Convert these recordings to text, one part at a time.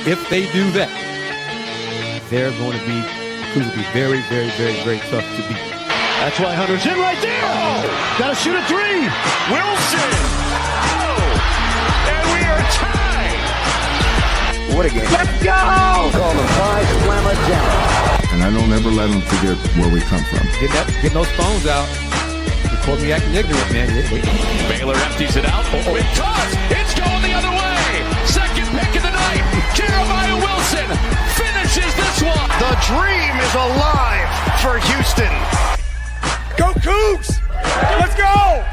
if they do that, they're going to be very, very, very, very tough to beat. That's why Hunter's in right there. Oh, gotta shoot a three. Wilson. Oh, and we are tied. What a game. Let's go. Call the five slammer down. And I don't ever let them forget where we come from. Getting those phones out. Record me acting ignorant, man. Baylor empties it out with toss. It's going the other way. Second pick of the night. Jeremiah Wilson finishes this one. The dream is alive for Houston. Go Cougs! Let's go!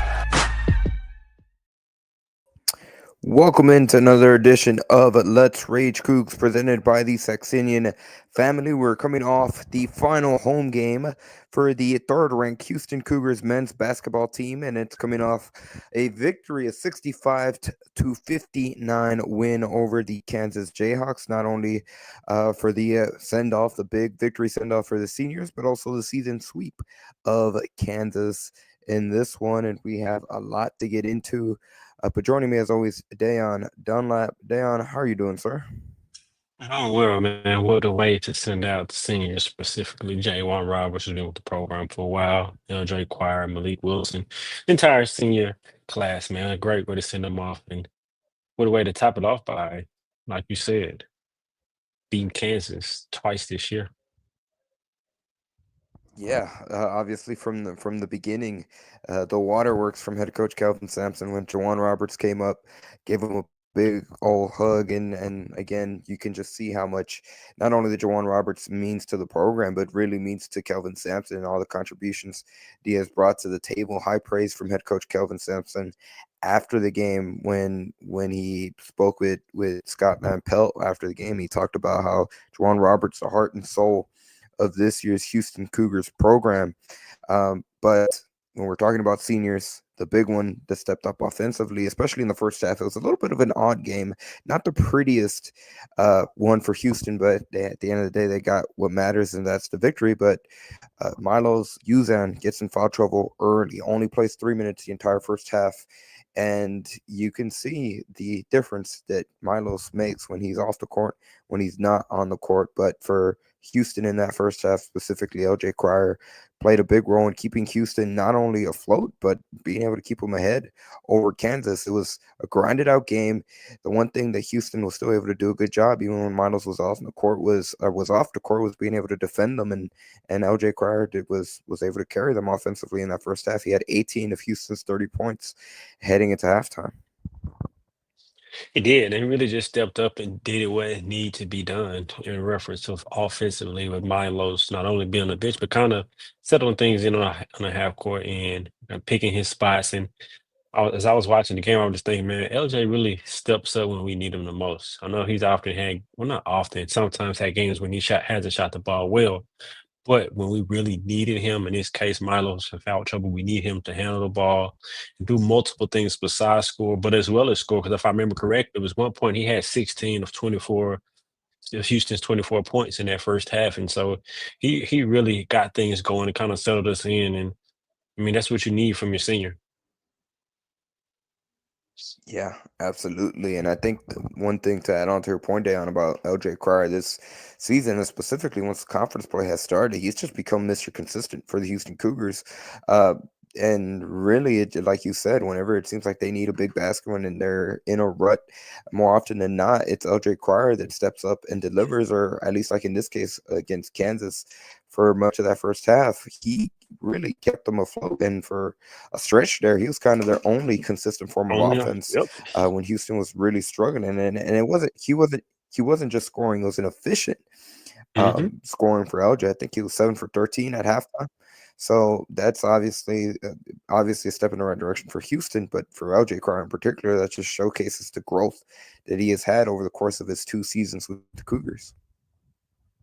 Welcome into another edition of Let's Rage Coogs, presented by the Saxenian Family. We're coming off the final home game for the third-ranked Houston Cougars men's basketball team, and it's coming off a victory, a 65-59 win over the Kansas Jayhawks, not only for the send-off, the big victory send-off for the seniors, but also the season sweep of Kansas in this one, and we have a lot to get into. But joining me, as always, Dayon Dunlap. Dayon, how are you doing, sir? Oh, well, man, what a way to send out the seniors, specifically J1 Roberts, who's been with the program for a while, LJ Choir, Malik Wilson, entire senior class, man. A great way to send them off. And what a way to top it off by, like you said, beating Kansas twice this year. Yeah, obviously from the beginning, the waterworks from head coach Kelvin Sampson when Jawan Roberts came up, gave him a big old hug, and again, you can just see how much not only the Jawan Roberts means to the program, but really means to Kelvin Sampson and all the contributions he has brought to the table. High praise from head coach Kelvin Sampson after the game when he spoke with Scott Van Pelt after the game. He talked about how Jawan Roberts, the heart and soul of this year's Houston Cougars program. But when we're talking about seniors, the big one that stepped up offensively, especially in the first half, it was a little bit of an odd game. Not the prettiest one for Houston, but at the end of the day, they got what matters, and that's the victory. But Milos Uzan gets in foul trouble early, only plays 3 minutes the entire first half. And you can see the difference that Milos makes when he's off the court, when he's not on the court. But for Houston in that first half, specifically LJ Cryer, played a big role in keeping Houston not only afloat, but being able to keep them ahead over Kansas. It was a grinded out game. The one thing that Houston was still able to do a good job, even when Milos was off the court, was off the court, was being able to defend them. And LJ Cryer was able to carry them offensively in that first half. He had 18 of Houston's 30 points heading into halftime. He did, and really just stepped up and did what it needed to be done in reference to offensively with Milos not only being on the bench, but kind of settling things in on a half court and picking his spots. And as I was watching the game, I was just thinking, man, LJ really steps up when we need him the most. I know he's often had, well, not often, sometimes had games when he hasn't shot the ball well. But when we really needed him, in this case, Milo's in foul trouble, we need him to handle the ball and do multiple things besides score, but as well as score. Because if I remember correct, there was one point he had 16 of 24, Houston's 24 points in that first half. And so he really got things going and kind of settled us in. And I mean, that's what you need from your senior. Yeah, absolutely. And I think one thing to add on to your point, Dayon, about LJ Cryer this season, and specifically once the conference play has started, he's just become Mr. Consistent for the Houston Cougars. And really, like you said, whenever it seems like they need a big basket and they're in a rut, more often than not, it's LJ Cryer that steps up and delivers, or at least like in this case against Kansas for much of that first half. He really kept them afloat, and for a stretch there, he was kind of their only consistent form of offense. Yep. When Houston was really struggling, and it wasn't he wasn't just scoring; it was an efficient scoring for LJ. I think he was 7 for 13 at halftime. So that's obviously a step in the right direction for Houston, but for LJ Cryer in particular, that just showcases the growth that he has had over the course of his 2 seasons with the Cougars.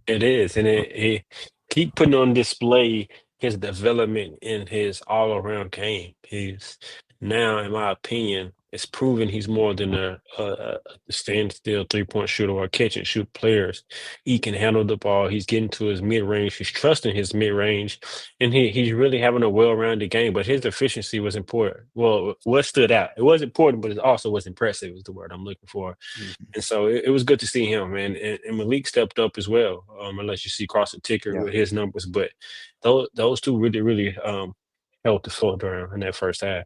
It is, and it keep putting on display his development in his all-around game. He's now, in my opinion, it's proven he's more than a standstill 3-point shooter or a catch and shoot players. He can handle the ball. He's getting to his mid range. He's trusting his mid range, and he's really having a well rounded game. But his efficiency was important. Well, what stood out? It was important, but it also was impressive. Is the word I'm looking for. Mhm. And so it was good to see him, man. And Malik stepped up as well. Unless you see Cross the ticker Yeah. with his numbers, but those two really held the fort down in that first half.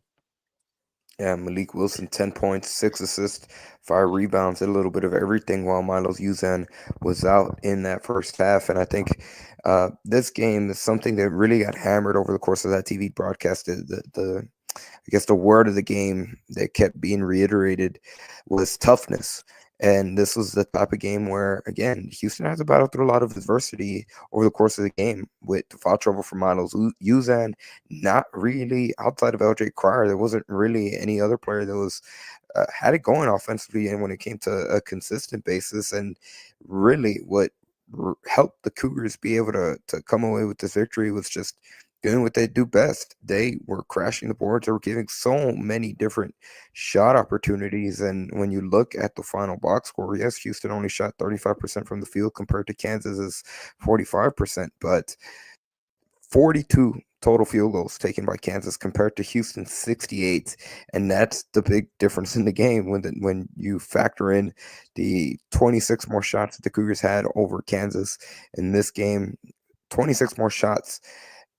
Yeah, Malik Wilson, 10 points, 6 assists, 5 rebounds, a little bit of everything while Milos Uzan was out in that first half. And I think this game is something that really got hammered over the course of that TV broadcast. I guess the word of the game that kept being reiterated was toughness. And this was the type of game where, again, Houston has to battle through a lot of adversity over the course of the game with the foul trouble for Milos Uzan. Not really outside of LJ Cryer. There wasn't really any other player that was had it going offensively, and when it came to a consistent basis. And really, what helped the Cougars be able to come away with this victory was just doing what they do best. They were crashing the boards. They were giving so many different shot opportunities. And when you look at the final box score, yes, Houston only shot 35% from the field compared to Kansas's 45%, but 42 total field goals taken by Kansas compared to Houston's 68. And that's the big difference in the game when you factor in the 26 more shots that the Cougars had over Kansas in this game. 26 more shots.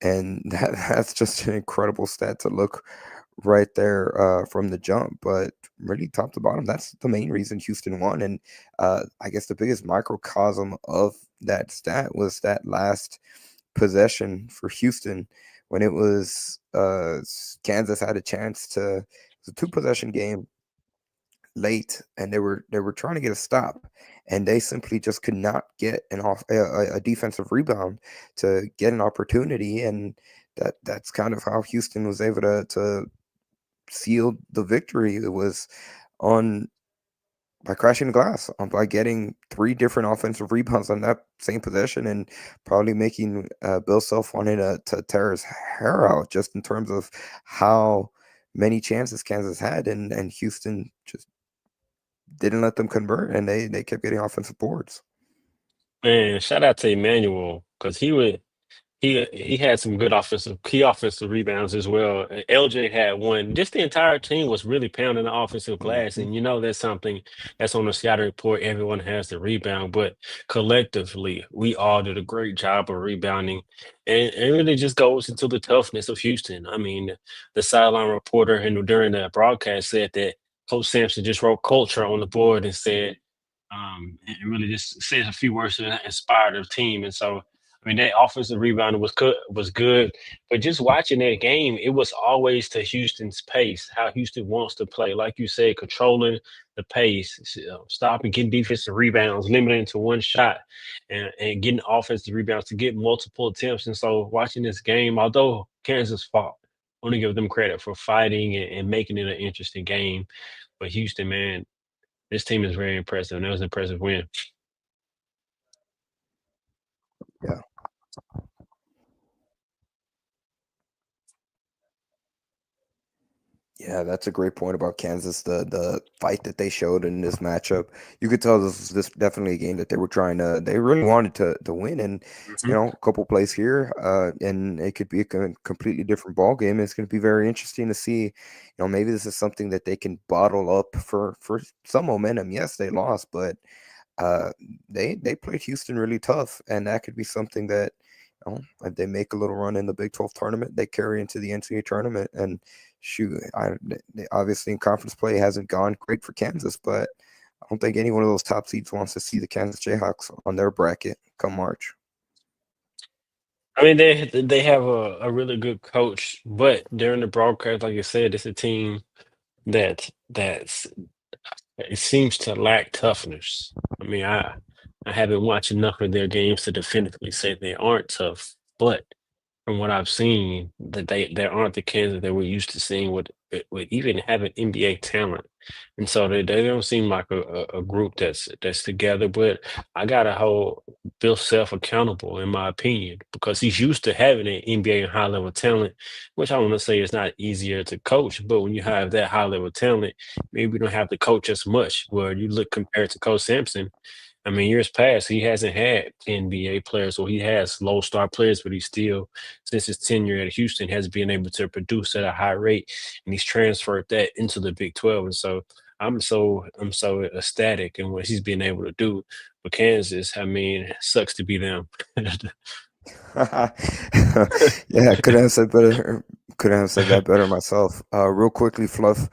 And that's just an incredible stat to look right there from the jump. But really, top to bottom, that's the main reason Houston won. And I guess the biggest microcosm of that stat was that last possession for Houston when it was Kansas had a chance to. It was a 2-possession game late, and they were trying to get a stop, and they simply just could not get a defensive rebound to get an opportunity. And that's kind of how Houston was able to seal the victory. It was on by crashing the glass, by getting 3 different offensive rebounds on that same possession, and probably making Bill Self wanting to tear his hair out just in terms of how many chances Kansas had, and Houston just didn't let them convert, and they kept getting offensive boards. Man, shout out to Emmanuel because he had some good key offensive rebounds as well. LJ had one. Just the entire team was really pounding the offensive glass, Mhm. and that's something that's on the scouting report. Everyone has the rebound, but collectively, we all did a great job of rebounding, and it really just goes into the toughness of Houston. I mean, the sideline reporter and during the broadcast said that Coach Sampson just wrote culture on the board and said and really just says a few words to inspire the team. And so, I mean, that offensive rebound was good, but just watching that game, it was always to Houston's pace, how Houston wants to play. Like you said, controlling the pace, stopping, getting defensive rebounds, limiting to one shot, and getting offensive rebounds to get multiple attempts. And so, watching this game, although Kansas fought, I want to give them credit for fighting and making it an interesting game. But Houston, man, this team is very impressive, and that was an impressive win. Yeah. Yeah, that's a great point about Kansas. The fight that they showed in this matchup, you could tell this definitely a game that they really wanted to win. And Mhm. a couple plays here, and it could be a completely different ball game. It's going to be very interesting to see. Maybe this is something that they can bottle up for some momentum. Yes, they lost, but uh, they played Houston really tough, and that could be something that if they make a little run in the Big 12 tournament, they carry into the NCAA tournament. And shoot, obviously in conference play hasn't gone great for Kansas, but I don't think any one of those top seeds wants to see the Kansas Jayhawks on their bracket come March. I mean, they have a really good coach, but during the broadcast, like you said, it's a team that's it seems to lack toughness. I mean, I haven't watched enough of their games to definitively say they aren't tough, but from what I've seen, that they aren't the Kansas that we're used to seeing with with even having NBA talent, and so they don't seem like a group that's together. But I gotta hold Bill Self accountable, in my opinion, because he's used to having an NBA and high level talent, which I want to say is not easier to coach. But when you have that high level talent, maybe you don't have to coach as much. Where you look compared to Coach Sampson, I mean, years past, he hasn't had NBA players, or he has low star players, but he still, since his tenure at Houston, has been able to produce at a high rate, and he's transferred that into the Big 12. And so I'm so ecstatic in what he's been able to do for Kansas. I mean, it sucks to be them. Yeah, couldn't have said better. Couldn't have said that better myself. Real quickly, Fluff,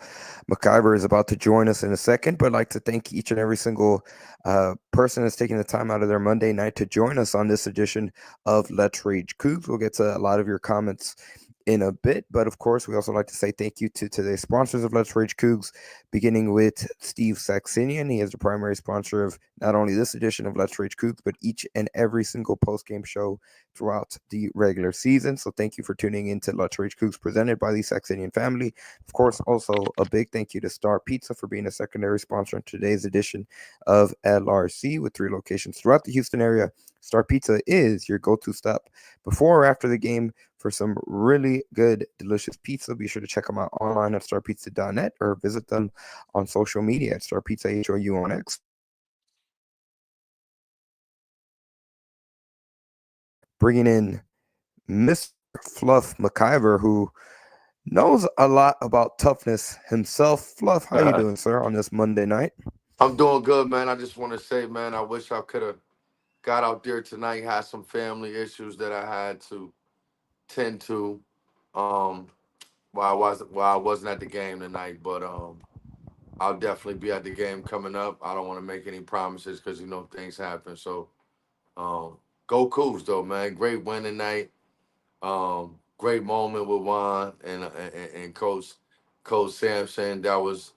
McKiver is about to join us in a second, but I'd like to thank each and every single person that's taking the time out of their Monday night to join us on this edition of Let's Rage Coogs. We'll get to a lot of your comments in a bit, but of course, we also like to say thank you to today's sponsors of Let's Rage Coogs, beginning with Steve Saxenian. He is the primary sponsor of not only this edition of Let's Rage Coogs, but each and every single post-game show throughout the regular season. So thank you for tuning into Let's Rage Coogs, presented by the Saxenian Family. Of course, also a big thank you to Star Pizza for being a secondary sponsor in today's edition of LRC. With 3 locations throughout the Houston area, Star Pizza is your go-to stop before or after the game for some really good, delicious pizza. Be sure to check them out online at starpizza.net or visit them on social media at Star Pizza HOU on X. Bringing in Mr. Fluff McKiver, who knows a lot about toughness himself. Fluff, how you doing, sir, on this Monday night? I'm doing good, man. I just want to say, man, I wish I could have got out there tonight. Had some family issues that I had to tend to while I wasn't at the game tonight. But I'll definitely be at the game coming up. I don't want to make any promises because things happen. So go Cougs though, man. Great win tonight. Great moment with Juan and Coach Sampson. That was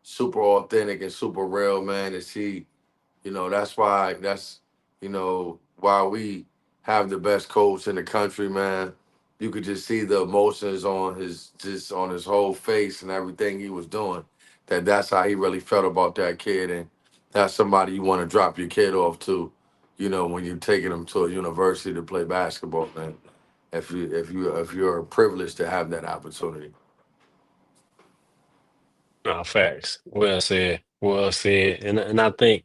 super authentic and super real, man. To see, that's why we have the best coach in the country, man. You could just see the emotions on his whole face and everything he was doing. That's how he really felt about that kid, and that's somebody you want to drop your kid off to, when you're taking him to a university to play basketball, man. If you're privileged to have that opportunity. No, facts. Well said. Well said. And I think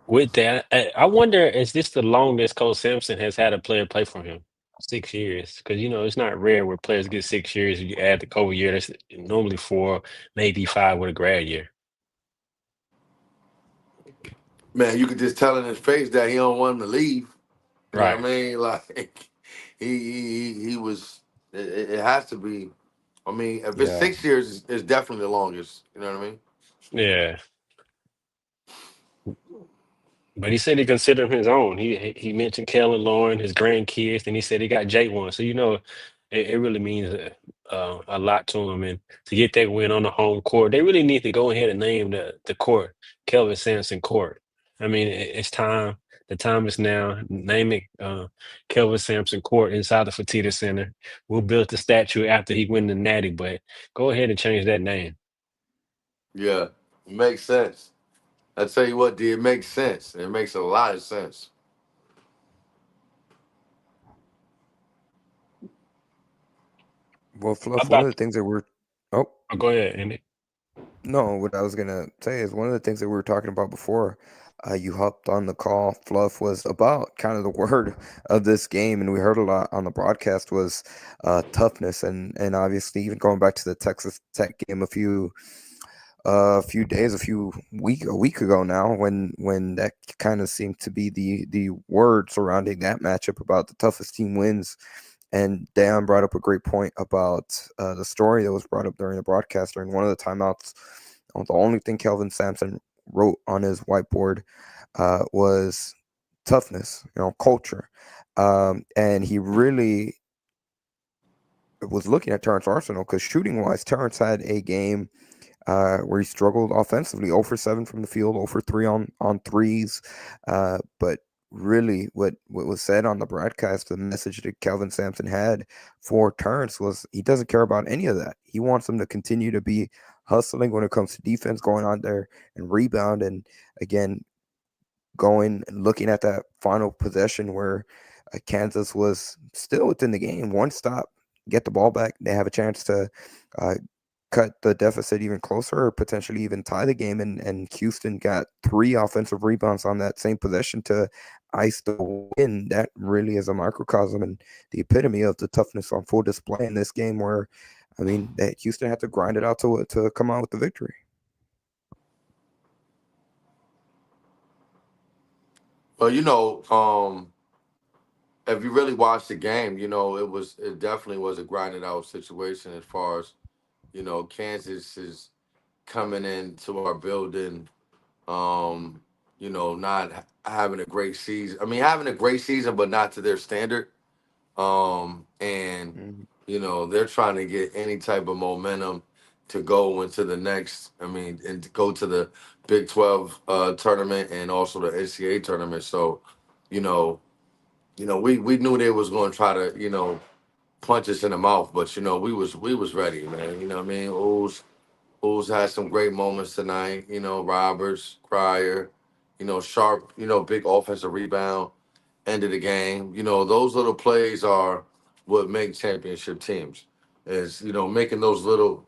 with that, I wonder, is this the longest Coach Sampson has had a player play for him? 6 years. Because, it's not rare where players get 6 years. You add the COVID year, that's normally 4, maybe 5 with a grad year. Man, you could just tell in his face that he don't want him to leave. You know what I mean? Like, he was, it has to be. I mean, if it's 6 years, it's definitely the longest. You know what I mean? Yeah. But he said he considered him his own. He mentioned Kellen Lauren, his grandkids, and he said he got J1. So it really means a lot to him. And to get that win on the home court, they really need to go ahead and name the court Kelvin Sampson Court. I mean, it's time. The time is now. Name it Kelvin Sampson Court inside the Fertitta Center. We'll build the statue after he win the Natty, but go ahead and change that name. Yeah, it makes sense. I tell you what, it makes sense. It makes a lot of sense. Well, Fluff, one of the things that we're go ahead, Andy. No, what I was gonna say is one of the things that we were talking about before you hopped on the call, Fluff, was about kind of the word of this game, and we heard a lot on the broadcast was toughness, and obviously even going back to the Texas Tech game a week ago now, when that kind of seemed to be the word surrounding that matchup about the toughest team wins. And Dayon brought up a great point about the story that was brought up during the broadcast during one of the timeouts. The only thing Kelvin Sampson wrote on his whiteboard was toughness, culture. And he really was looking at Terrence Arsenal because shooting-wise, Terrence had a game where he struggled offensively, 0 for 7 from the field, 0 for 3 on threes. But really what was said on the broadcast, the message that Kelvin Sampson had for Terrence was he doesn't care about any of that. He wants them to continue to be hustling when it comes to defense, going on there and rebound. And again, going and looking at that final possession where Kansas was still within the game, one stop, get the ball back. They have a chance to cut the deficit even closer or potentially even tie the game. And Houston got 3 offensive rebounds on that same possession to ice the win. That really is a microcosm and the epitome of the toughness on full display in this game where, I mean, that Houston had to grind it out to come out with the victory. Well, if you really watched the game, it definitely was a grinded out situation as far as, Kansas is coming into our building, not having a great season. I mean, having a great season, but not to their standard. And they're trying to get any type of momentum to go into the next. I mean, and to go to the Big 12 tournament and also the NCAA tournament. So, we knew they was going to try to punch us in the mouth, but we was ready, man. You know what I mean? Ooze had some great moments tonight. Roberts, Cryer, Sharp, big offensive rebound, end of the game. Those little plays are what make championship teams. Is making those little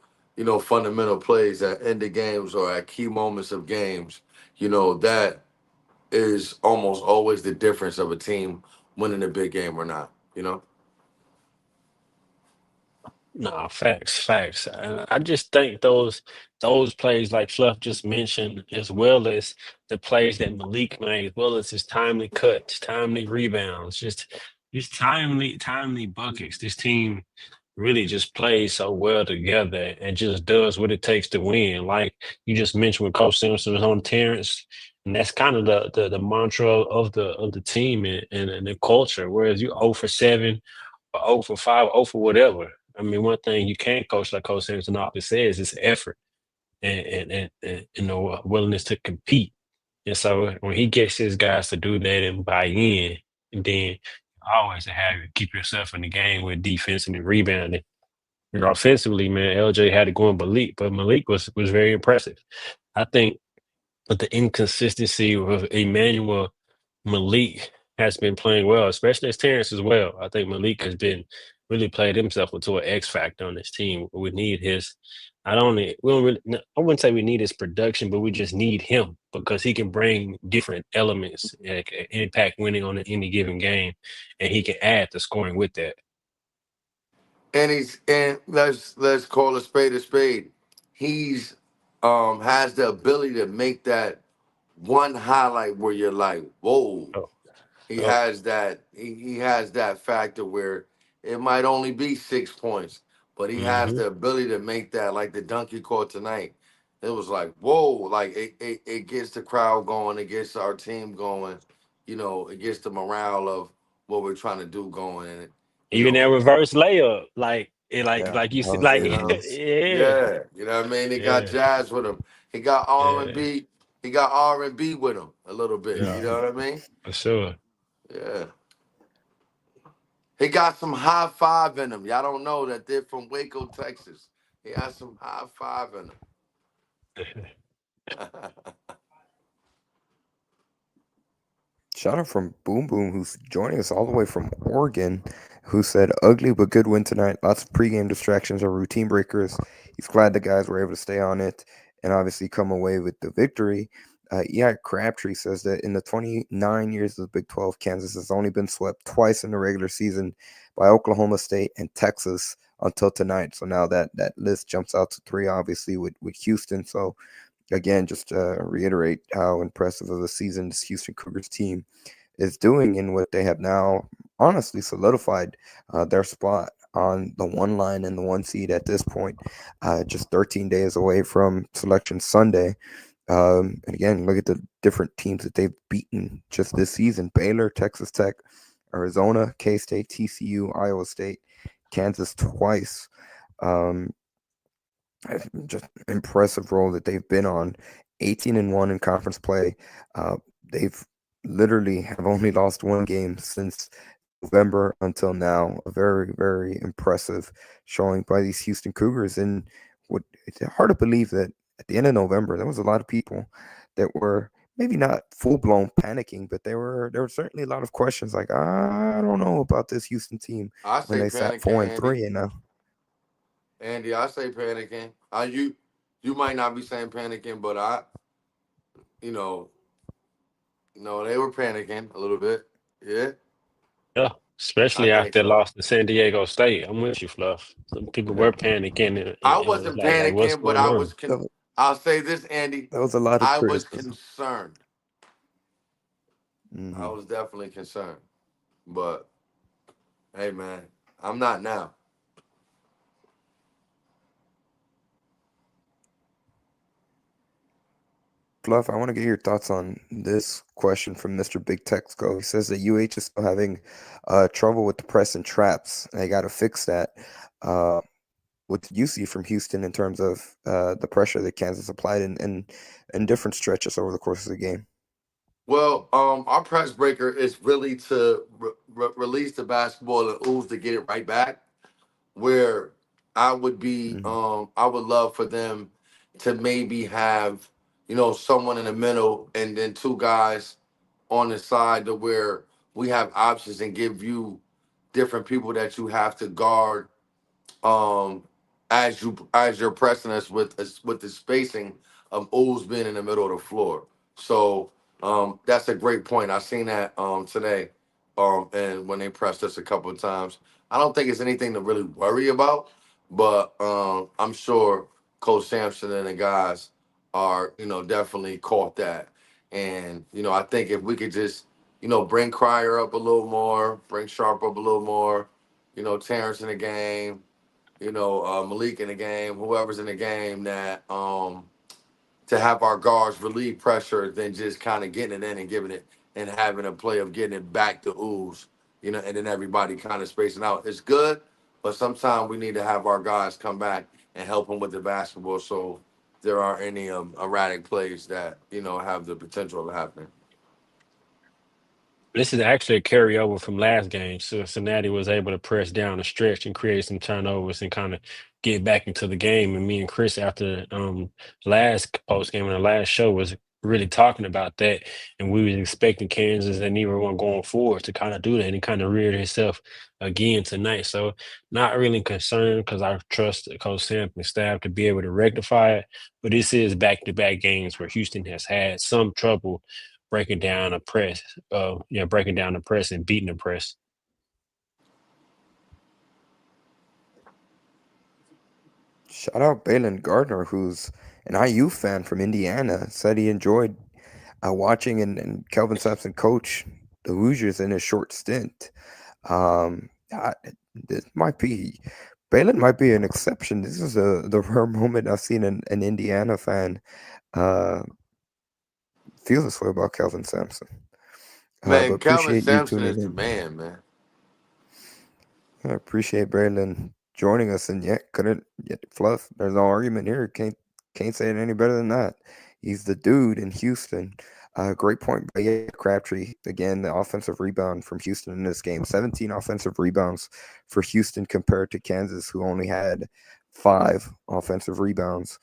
fundamental plays at end of games or at key moments of games. That is almost always the difference of a team winning a big game or not. No, facts. I just think those plays like Fluff just mentioned, as well as the plays that Malik made, as well as his timely cuts, timely rebounds, just timely buckets. This team really just plays so well together and just does what it takes to win. Like you just mentioned when Coach Simpson was on Terrence, and that's kind of the mantra of the team and the culture. Whereas you 0 for 7 or 0 for 5, 0 for whatever. I mean, one thing you can't coach like Coach Sampson often says is effort and willingness to compete. And so when he gets his guys to do that and buy in, and then always have you keep yourself in the game with defense and rebounding. Offensively, man, LJ had to go on Malik, but Malik was very impressive. I think but the inconsistency of Emmanuel Malik has been playing well, especially as Terrence as well. I think Malik has been really played himself into an X factor on this team. We need his. We don't really. No, I wouldn't say we need his production, but we just need him because he can bring different elements, like impact winning on any given game, and he can add the scoring with that. And let's call a spade a spade. He's has the ability to make that one highlight where you're like, whoa. Oh, He has that. He has that factor where it might only be 6 points, but he has the ability to make that, like the dunk he caught tonight. It was like whoa, like it gets the crowd going, it gets our team going, it gets the morale of what we're trying to do going. And even that reverse layup, like it, yeah, like you said, like yeah, yeah, you know what I mean. He got yeah, jazz with him. He got R and yeah, B. He got R&B with him a little bit. yeah, You know what I mean? for sure. Yeah. He got some high five in him. Y'all don't know that they're from Waco, Texas. He has some high five in him. Shout out from Boom Boom, who's joining us all the way from Oregon, who said, ugly but good win tonight. Lots of pregame distractions or routine breakers. He's glad the guys were able to stay on it and obviously come away with the victory. Crabtree says that in the 29 years of the Big 12, Kansas has only been swept twice in the regular season by Oklahoma State and Texas until tonight. So now that list jumps out to 3, obviously, with Houston. So again, just to reiterate how impressive of a season this Houston Cougars team is doing and what they have now honestly solidified their spot on the 1 line and the 1 seed at this point, just 13 days away from Selection Sunday. And again, look at the different teams that they've beaten just this season: Baylor, Texas Tech, Arizona, K-State, TCU, Iowa State, Kansas twice. Just impressive role that they've been on. 18-1 in conference play. They've literally have only lost one game since November until now. A very, very impressive showing by these Houston Cougars. And it's hard to believe that at the end of November, there was a lot of people that were maybe not full blown panicking, but there were certainly a lot of questions like, I don't know about this Houston team I when say they sat panicking, 4-3 and now. Andy, I say panicking. You might not be saying panicking, but you know, no, they were panicking a little bit. Yeah, Yeah, I especially think after so. loss to San Diego State. I'm with you, Fluff. Some people Yeah. were panicking I and was wasn't like, what's panicking, but going on? I'll say this, Andy. That was a lot of I was criticism. concerned. I Hmm. was definitely concerned. But hey, man, I'm not now. Fluff, I want to get your thoughts on this question from Mr. Big Texco. He says that UH is still having trouble with the press and traps. They got to fix that. Uh, what did you see from Houston in terms of the pressure that Kansas applied in different stretches over the course of the game? Well, our press breaker is really to release the basketball and ooze to get it right back. Where Hmm. I would love for them to maybe have, someone in the middle and then two guys on the side to where we have options and give you different people that you have to guard um as you're pressing us with the spacing of O's being in the middle of the floor. So that's a great point. I seen that today. And when they pressed us a couple of times. I don't think it's anything to really worry about, but I'm sure Coach Sampson and the guys are, definitely caught that. And, I think if we could just, bring Cryer up a little more, bring Sharp up a little more, Terrence in the game, Malik in the game, whoever's in the game, that to have our guards relieve pressure than just kind of getting it in and giving it and having a play of getting it back to Ooze, and then everybody kind of spacing out. It's good, but sometimes we need to have our guys come back and help them with the basketball so there aren't any erratic plays that, have the potential of happening. This is actually a carryover from last game. So Cincinnati was able to press down the stretch and create some turnovers and kind of get back into the game. And me and Kris, after last post game and the last show, was really talking about that. And we was expecting Kansas and either one going forward to kind of do that, and he kind of reared himself again tonight. So not really concerned because I trust Coach Sam and staff to be able to rectify it. But this is back-to-back games where Houston has had some trouble breaking down a press, breaking down the press and beating the press. Shout out Balin Gardner, who's an IU fan from Indiana, said he enjoyed watching and Kelvin Sampson coach the Hoosiers in a short stint. I, this might be Balin might be an exception. This is the rare moment I've seen an Indiana fan uh, feel this way about Kelvin Sampson. But Man, Calvin appreciate you Sampson tuning is the in. man, man. I appreciate Braylon joining us, and yet couldn't yet Fluff. There's no argument here. Can't say it any better than that. He's the dude in Houston. Great point by Crabtree. Again, the offensive rebound from Houston in this game. 17 offensive rebounds for Houston compared to Kansas, who only had 5 offensive rebounds.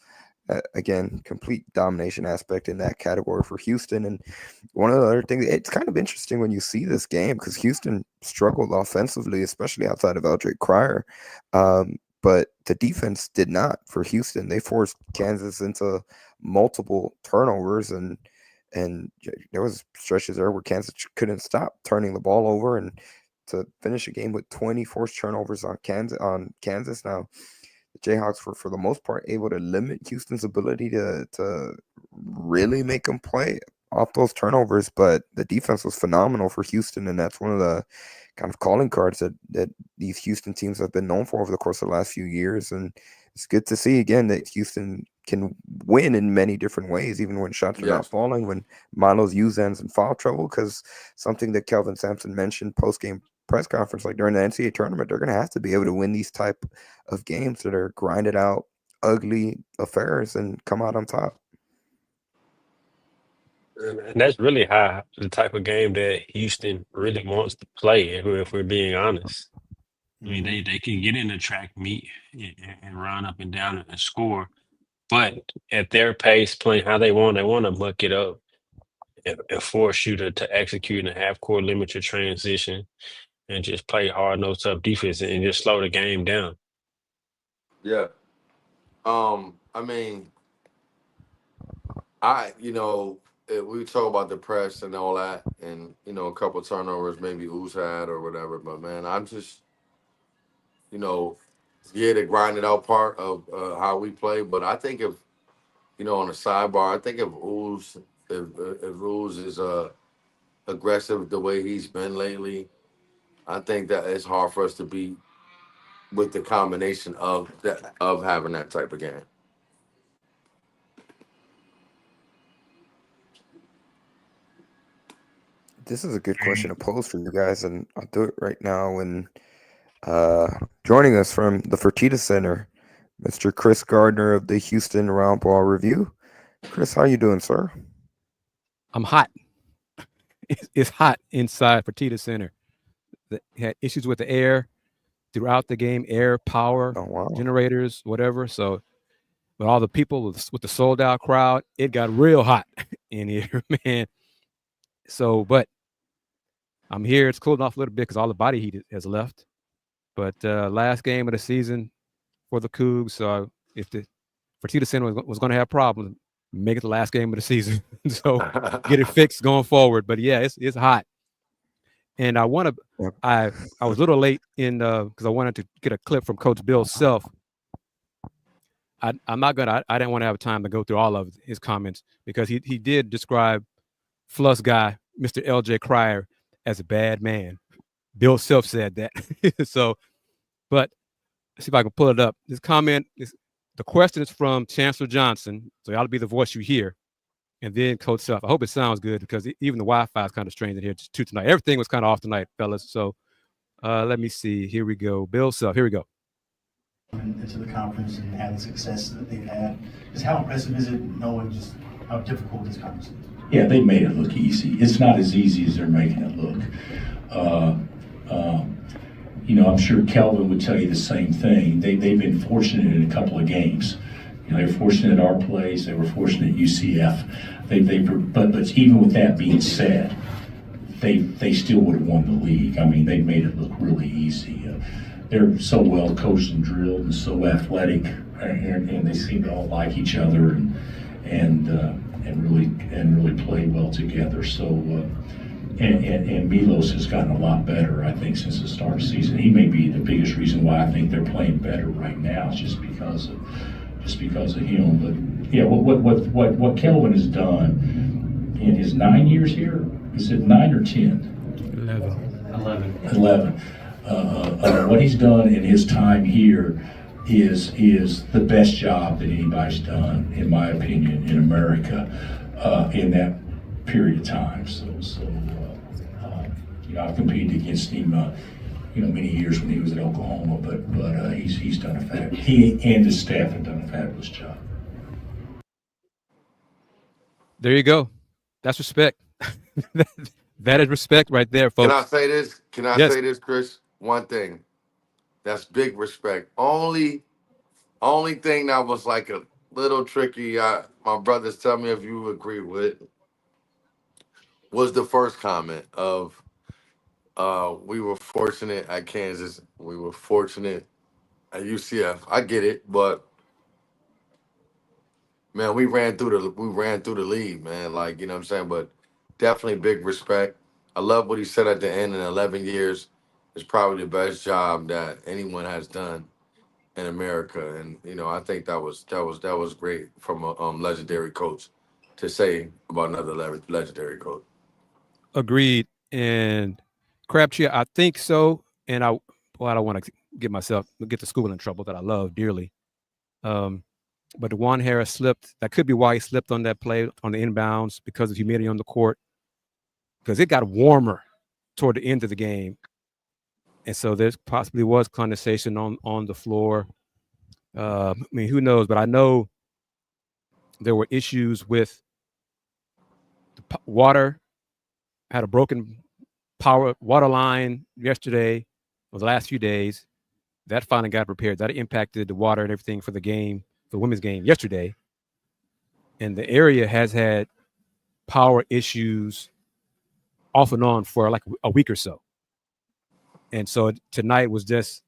Again, complete domination aspect in that category for Houston. And one of the other things, it's kind of interesting when you see this game because Houston struggled offensively, especially outside of Eldrick Cryer. But the defense did not for Houston. They forced Kansas into multiple turnovers, and there was stretches there where Kansas couldn't stop turning the ball over, and to finish a game with 20 forced turnovers on Kansas. Now the Jayhawks were, for the most part, able to limit Houston's ability to really make them play off those turnovers, but the defense was phenomenal for Houston, and that's one of the kind of calling cards that these Houston teams have been known for over the course of the last few years. And it's good to see again that Houston can win in many different ways, even when shots are not Yes. falling, when Milo's use ends in foul trouble, because something that Kelvin Sampson mentioned post-game press conference, like during the NCAA tournament, they're going to have to be able to win these type of games that are grinded out, ugly affairs and come out on top. And that's really how the type of game that Houston really wants to play, if we're being honest. I mean, they can get in the track meet and run up and down and score, but at their pace, playing how they want to muck it up and force you to execute in a half court, limit your transition, and just play hard, no tough defense and just slow the game down. Yeah. I mean, we talk about the press and all that, and a couple of turnovers maybe Ooze had or whatever. But man, I'm just, the grinded out part of how we play. But I think if, on the sidebar, I think if Ooze is aggressive the way he's been lately, I think that it's hard for us to beat with the combination of having that type of game. This is a good question to pose for you guys, and I'll do it right now. And joining us from the Fertitta Center, Mr. Kris Gardner of the Houston Round Ball Review. Kris, how you doing, sir? I'm hot. It's hot inside Fertitta Center. Had issues with the air throughout the game, air, power, generators, whatever. So, but all the people with the sold out crowd, it got real hot in here, man. So, but I'm here. It's cooling off a little bit because all the body heat has left. But last game of the season for the Cougs. So if the Fertitta Center was going to have problems, make it the last game of the season. So get it fixed going forward. But yeah, it's hot. And I was a little late in because I wanted to get a clip from Coach Bill Self. I didn't want to have time to go through all of his comments because he did describe Fluff's guy, Mr. LJ Cryer, as a bad man. Bill Self said that. So, but let's see if I can pull it up. This comment the question is from Chancellor Johnson, so that'll be the voice you hear. And then Coach Self. I hope it sounds good because even the Wi-Fi is kind of strange in here too tonight. Everything was kind of off tonight, fellas. So let me see. Here we go. Bill Self. Here we go. Into the conference and have the success that they've had. Just how impressive is it knowing just how difficult this conference is? Yeah, they made it look easy. It's not as easy as they're making it look. I'm sure Kelvin would tell you the same thing. They've been fortunate in a couple of games. They were fortunate at our place. They were fortunate at UCF. But even with that being said, they still would have won the league. I mean, they made it look really easy. They're so well coached and drilled and so athletic, and they seem to all like each other and really play well together. So and Milos has gotten a lot better, I think, since the start of the season. He may be the biggest reason why I think they're playing better right now, just because of him. But yeah, what Kelvin has done in his 9 years here, is it 9 or 10? 11. What he's done in his time here is the best job that anybody's done, in my opinion, in America in that period of time. So I've competed against him, many years when he was at Oklahoma, but he's done he and his staff have done a fabulous job. There you go. That's respect. That is respect right there, folks. Can I say this? Yes. Say this, Kris? One thing. That's big respect. Only thing that was like a little tricky, my brothers tell me if you agree with, was the first comment of we were fortunate at Kansas. We were fortunate at UCF. I get it, but man, we ran through the league, man. Like, you know what I'm saying? But definitely big respect. I love what he said at the end. In 11 years, it's probably the best job that anyone has done in America, and I think that was great from a legendary coach to say about another legendary coach. Agreed. And Crabtree, I think so. And I don't want to get the school in trouble that I love dearly. But DeJuan Harris slipped. That could be why he slipped on that play on the inbounds, because of humidity on the court. Because it got warmer toward the end of the game. And so there possibly was condensation on the floor. I mean, who knows? But I know there were issues with The water had a broken water line yesterday, or the last few days. That finally got repaired. That impacted the water and everything for the game, the women's game yesterday. And the area has had power issues off and on for like a week or so. And so tonight was just,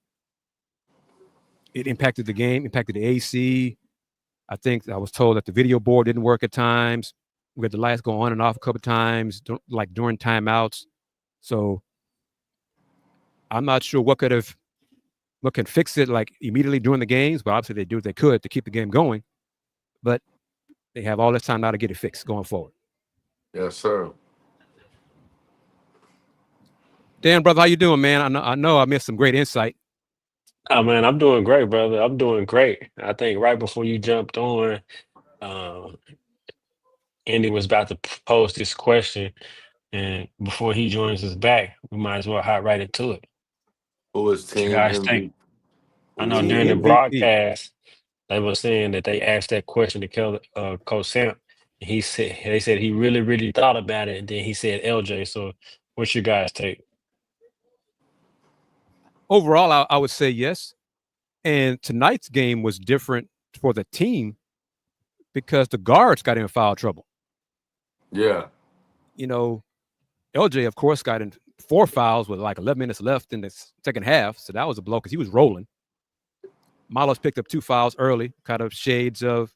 it impacted the game, impacted the AC. I think I was told that the video board didn't work at times. We had the lights go on and off a couple of times, like during timeouts. So I'm not sure what can fix it like immediately during the games, but obviously they do what they could to keep the game going. But they have all this time now to get it fixed going forward. Yes, sir. Dan, brother, how you doing, man? I know I missed some great insight. Oh man, I'm doing great, brother. I'm doing great. I think right before you jumped on, Andy was about to pose this question, and before he joins us back, we might as well hop right into it. Who was What you team guys think? MVP? I know Team during the MVP. broadcast, they were saying that they asked that question to Coach Samp. They said he really, really thought about it, and then he said LJ. So, what's your guys' take? Overall, I would say yes. And tonight's game was different for the team because the guards got in foul trouble. Yeah. You know, LJ, of course, got in 4 fouls with like 11 minutes left in the second half. So that was a blow because he was rolling. Milos picked up 2 fouls early, kind of shades of,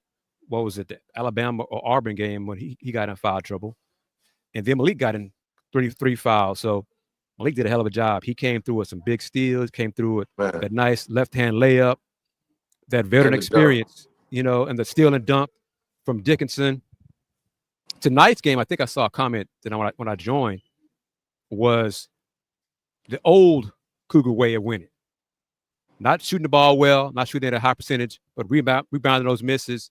what was it, the Alabama or Auburn game when he got in foul trouble. And then Malik got in three fouls. So Malik did a hell of a job. He came through with some big steals, came through with that nice left-hand layup, that veteran experience, and the steal and dunk from Dickinson. Tonight's game, I think I saw a comment that when I joined, was the old Cougar way of winning. Not shooting the ball well, not shooting at a high percentage, but rebounding those misses,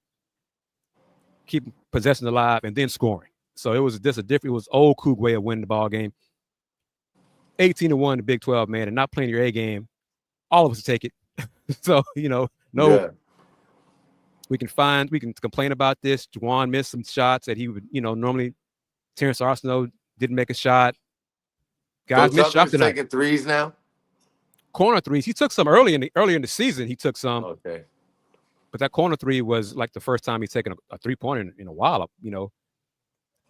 keeping possession alive, and then scoring. So it was just it was old Cougar way of winning the ball game. 18-1 the Big 12, man, and not playing your A game. All of us take it. So, we can complain about this. Juwan missed some shots that he would, normally Terrence Arsenault didn't make a shot. Guys missed shots tonight. Taking threes now? Corner threes. He took some earlier in the season. He took some. Okay. But that corner three was like the first time he's taken a 3-pointer in a while,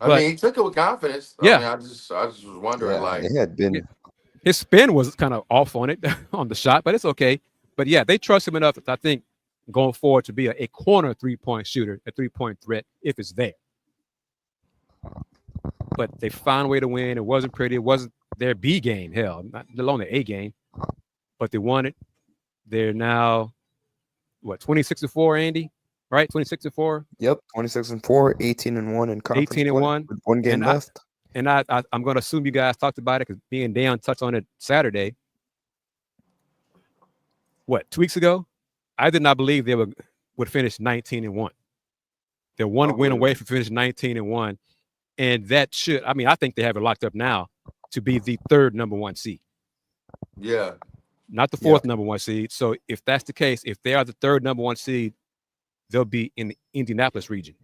I mean, he took it with confidence. Yeah. I just was wondering, it had been. His spin was kind of off on it, on the shot, but it's okay. But yeah, they trust him enough, I think, going forward to be a corner 3-point shooter, a 3-point threat if it's there. But they found a way to win. It wasn't pretty. It wasn't their B game, hell, not alone their A game. But they won it. They're now, 26-4, Andy? Right? 26-4? Yep, 26-4, 18-1 in conference. 18-1. With 1 game left. I'm going to assume you guys talked about it because me and Dayon touched on it Saturday. 2 weeks ago? I did not believe they would finish 19-1. They're one win away from finishing 19-1. And that I think they have it locked up now to be the 3rd number 1 seed. Yeah. Not the 4th number 1 seed. So if that's the case, if they are the 3rd number 1 seed, they'll be in the Indianapolis region,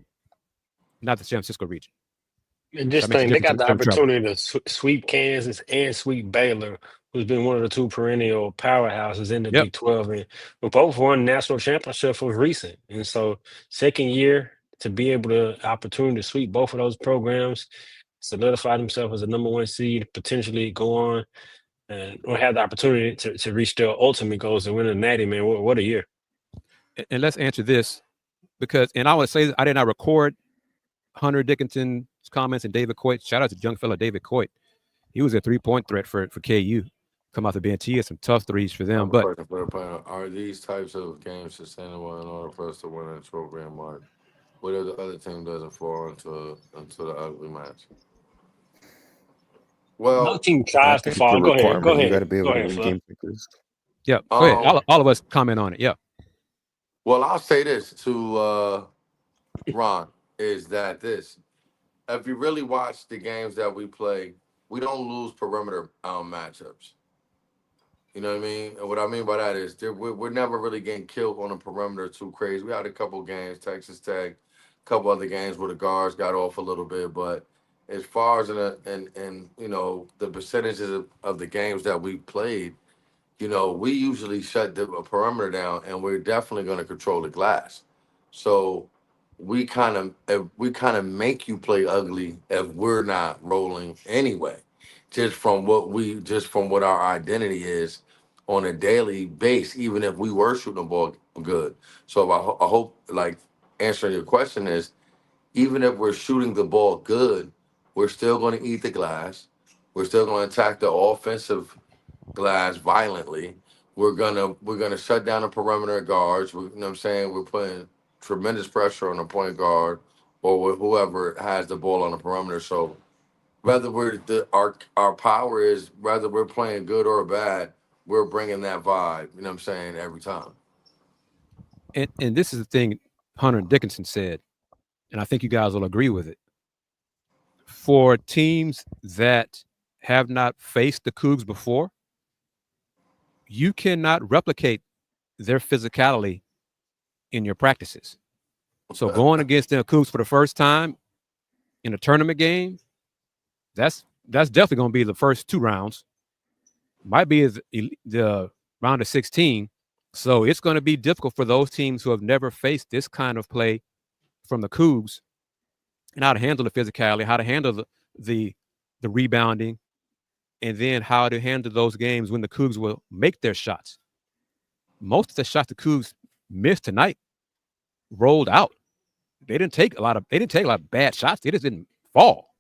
not the San Francisco region. And just think, they got the opportunity to sweep Kansas and sweep Baylor, who's been one of the 2 perennial powerhouses in the Big 12. And we both won national championship was recent. And so second year to be able to opportunity to sweep both of those programs, solidify themselves as a number 1 seed, potentially go on and or have the opportunity to reach their ultimate goals and win a natty, man. What a year. And let's answer this because, and I want to say I did not record Hunter Dickinson's comments and David Coit. Shout out to young fella David Coit. He was a 3-point threat for KU. Come off the bench. He had some tough threes for them. But are these types of games sustainable in order for us to win a program, Mark? What if the other team doesn't fall into the ugly match? Well, no team tries to fall. Go ahead. You got to be able to win games like this. Yeah, go ahead. All of us comment on it. Yeah. Well, I'll say this to Ron, is that if you really watch the games that we play, we don't lose perimeter matchups. You know what I mean? And what I mean by that is we're never really getting killed on the perimeter too crazy. We had a couple games, Texas Tech, a couple other games where the guards got off a little bit, but as far as in the percentages of the games that we played, we usually shut the perimeter down, and we're definitely going to control the glass. So we kind of make you play ugly if we're not rolling anyway, just from what our identity is on a daily base, even if we were shooting the ball good. So I hope, like, answering your question is, even if we're shooting the ball good, we're still going to eat the glass. We're still going to attack the offensive glass violently. We're gonna shut down the perimeter guards. You know what I'm saying? We're putting tremendous pressure on the point guard or whoever has the ball on the perimeter. So whether our power is, whether we're playing good or bad, we're bringing that vibe. You know what I'm saying? Every time. And this is the thing Hunter and Dickinson said, and I think you guys will agree with it. For teams that have not faced the Cougs before, you cannot replicate their physicality in your practices. So going against the Cougs for the first time in a tournament game, that's definitely going to be the first 2 rounds. Might be the round of 16. So it's going to be difficult for those teams who have never faced this kind of play from the Cougs, and how to handle the physicality, how to handle the rebounding, and then how to handle those games when the Cougs will make their shots. Most of the shots the Cougs missed tonight rolled out. They didn't take a lot of bad shots. They just didn't fall,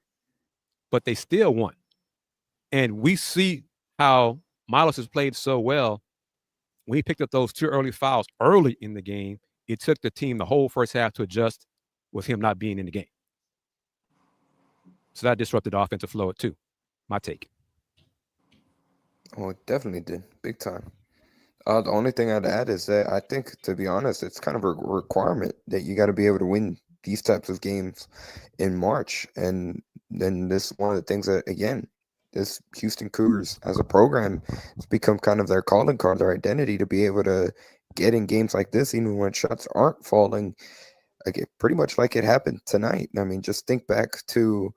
but they still won. And we see how Milos has played so well. When he picked up those 2 early fouls early in the game, it took the team the whole first half to adjust with him not being in the game. So that disrupted the offensive flow too. My take. Oh, it definitely did. Big time. The only thing I'd add is that I think, to be honest, it's kind of a requirement that you got to be able to win these types of games in March. And then this is one of the things that, again, this Houston Cougars as a program, it's become kind of their calling card, their identity, to be able to get in games like this, even when shots aren't falling, pretty much like it happened tonight. I mean, just think back to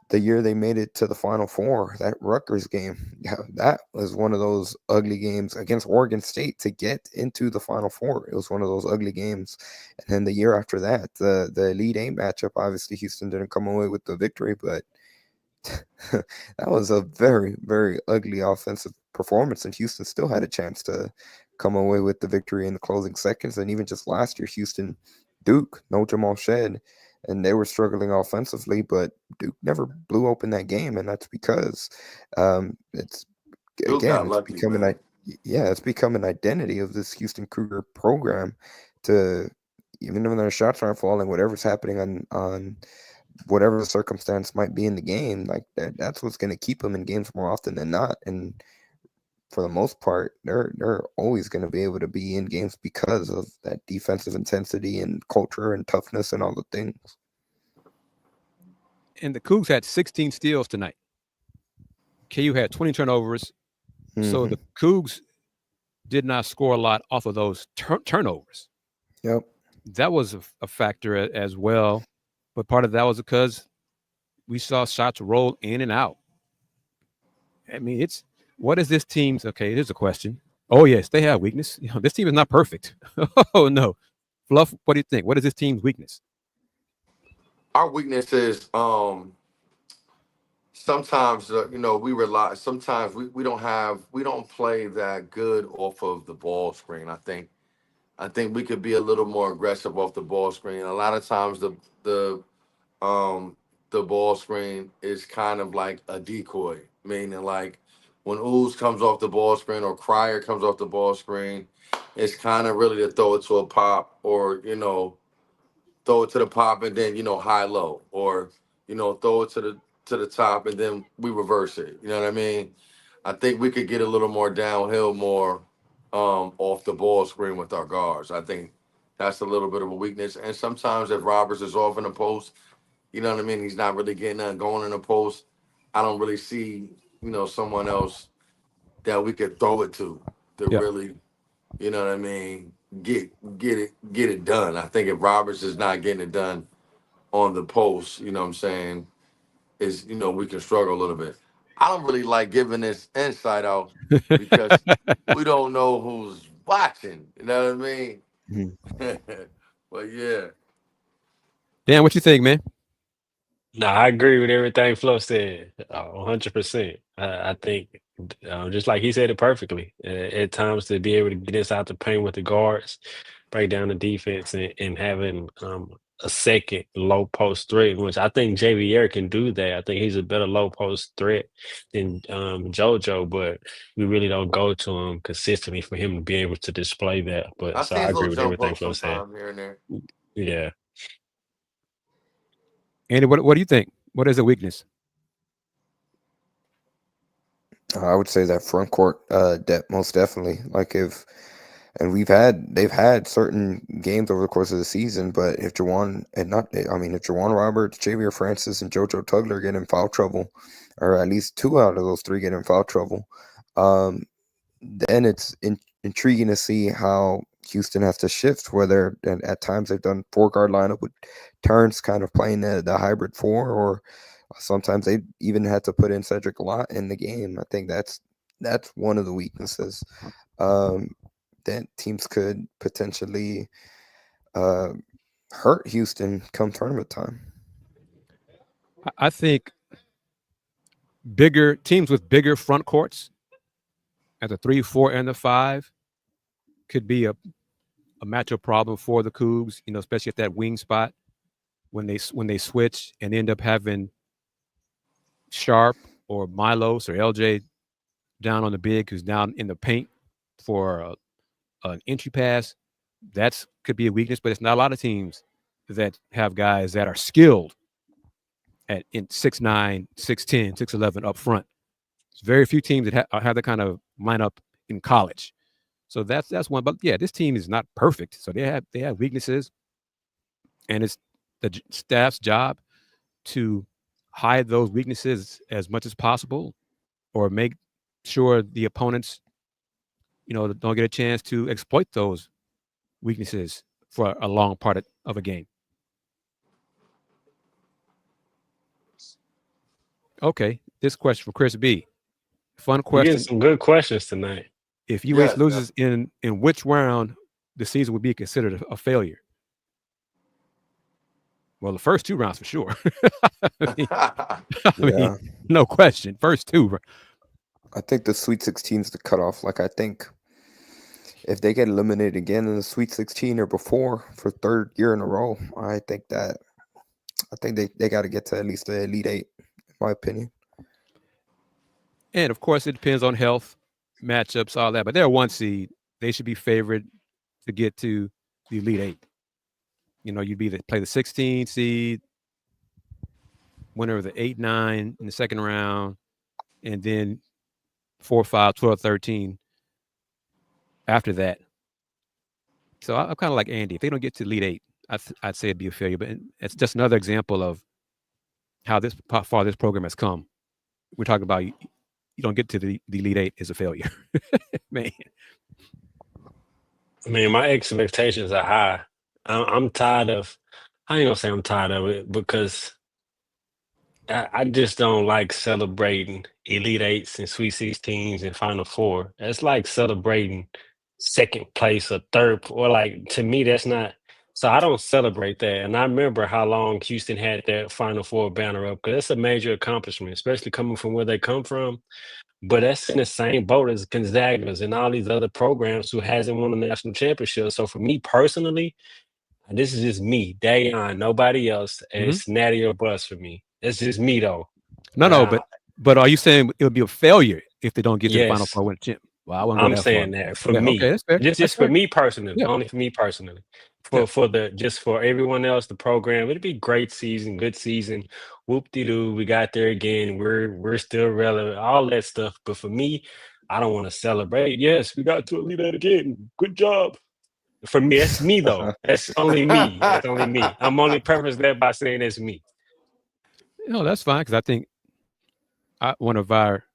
the year they made it to the Final Four, that Rutgers game. Yeah, that was one of those ugly games against Oregon State to get into the Final Four. It was one of those ugly games. And then the year after that, the Elite Eight matchup, obviously Houston didn't come away with the victory, but that was a very, very ugly offensive performance, and Houston still had a chance to come away with the victory in the closing seconds. And even just last year, Houston, Duke, no Jamal Shed, and they were struggling offensively, but Duke never blew open that game, and that's because it's become an identity of this Houston Cougar program to, even when their shots aren't falling, whatever's happening on whatever the circumstance might be in the game, like that's what's going to keep them in games more often than not. And for the most part, they're always going to be able to be in games because of that defensive intensity and culture and toughness and all the things. And the Cougs had 16 steals tonight. KU had 20 turnovers. Mm-hmm. So the Cougs did not score a lot off of those turnovers. Yep. That was a factor as well. But part of that was because we saw shots roll in and out. I mean, what is this team's? Okay, here's a question. Oh, yes, they have weakness. This team is not perfect. Oh, no. Fluff, what do you think? What is this team's weakness? Our weakness is sometimes, we rely. Sometimes we don't play that good off of the ball screen. I think we could be a little more aggressive off the ball screen. A lot of times the ball screen is kind of like a decoy, meaning like when Ooze comes off the ball screen or Cryer comes off the ball screen, it's kind of really to throw it to a pop or, throw it to the pop and then, high low, or, throw it to the top and then we reverse it. You know what I mean? I think we could get a little more downhill, more off the ball screen with our guards. I think that's a little bit of a weakness. And sometimes if Roberts is off in the post, you know what I mean, he's not really getting nothing going in the post, I don't really see, someone else that we could throw it to really, you know what I mean, get it done. I think if Roberts is not getting it done on the post, you know what I'm saying, is, we can struggle a little bit. I don't really like giving this insight out because we don't know who's watching. You know what I mean? But yeah. Dan, what you think, man? No, I agree with everything Flo said, 100%. I think, just like he said it perfectly, at times to be able to get inside the paint with the guards, break down the defense, and having a second low post threat, which I think JVR can do that. I think he's a better low post threat than JoJo, but we really don't go to him consistently for him to be able to display that. But I so see I his agree little with jump everything up Flo said. sometime here and there. Yeah. Andy, what do you think? What is a weakness? I would say that front court depth, most definitely. They've had certain games over the course of the season, but if Juwan Roberts, Javier Francis, and JoJo Tugler get in foul trouble, or at least 2 out of those 3 get in foul trouble, then it's intriguing to see how Houston has to shift, whether at times they've done 4-guard lineup with Turns kind of playing the hybrid 4, or sometimes they even had to put in Cedric Lott in the game. I think that's one of the weaknesses. That teams could potentially hurt Houston come tournament time. I think bigger teams with bigger front courts at the 3, 4, and the 5 could be a matchup problem for the Cougs, especially at that wing spot when they switch and end up having Sharp or Milos or LJ down on the big who's down in the paint for an entry pass. That could be a weakness, but it's not a lot of teams that have guys that are skilled in 6'9", 6'10", 6'11" up front. It's very few teams that have that kind of lineup in college. So that's one. But yeah, this team is not perfect. So they have weaknesses, and it's the staff's job to hide those weaknesses as much as possible, or make sure the opponents, don't get a chance to exploit those weaknesses for a long part of a game. Okay, this question for Kris B. Fun question. We're getting some good questions tonight. If UH loses in which round, the season would be considered a failure? Well, the first 2 rounds for sure. I mean, no question. First 2. I think the Sweet 16 is the cutoff. I think if they get eliminated again in the Sweet 16 or before for 3rd year in a row, I think they got to get to at least the Elite 8, in my opinion. And of course, it depends on health, matchups, all that. But they're 1 seed. They should be favored to get to the Elite 8. You'd play the 16 seed, winner of the 8-9 in the second round, and then 4, 5, 12, 13 after that. So I'm kind of like Andy. If they don't get to Elite 8, I'd say it'd be a failure. But it's just another example of how far this program has come. We're talking about you don't get to the Elite 8 is a failure. Man. I mean, my expectations are high. I'm tired of, I ain't gonna say I'm tired of it, because I just don't like celebrating Elite 8s and Sweet 16s and Final Four. It's like celebrating second place or third, or to me, that's not. So I don't celebrate that. And I remember how long Houston had that Final Four banner up, because it's a major accomplishment, especially coming from where they come from. But that's in the same boat as Gonzaga's and all these other programs who hasn't won a national championship. So for me personally, and this is just me, Dayon, nobody else. And it's natty or bust for me. It's just me though. No, but are you saying it would be a failure if they don't get to the Final Four win champ? Well, I wouldn't go that saying far. that for me. Okay, that's fair. Just for me personally, only for me personally. For everyone else, the program, it'd be great season, good season. Whoop-de-doo, we got there again. We're still relevant, all that stuff. But for me, I don't want to celebrate. Yes, we got to Elite 8 again. Good job. For me, that's me though. That's only me. That's only me. I'm only preface that by saying it's me. No, that's fine, because I think one of our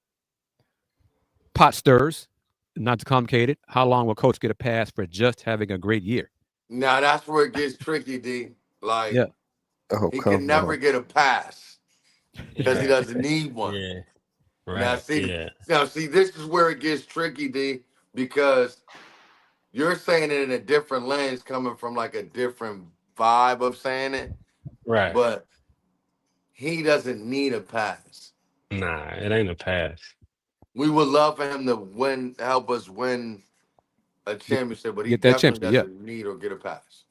pot stirs, not too complicated. How long will Coach get a pass for just having a great year? Now that's where it gets tricky, D. Oh, he can never get a pass. because he doesn't need one. Yeah. Right. Now see, this is where it gets tricky, D, because you're saying it in a different lens, coming from like a different vibe of saying it. Right. But he doesn't need a pass. Nah, it ain't a pass. We would love for him to help us win a championship, but he Get that definitely championship, doesn't need or get a pass.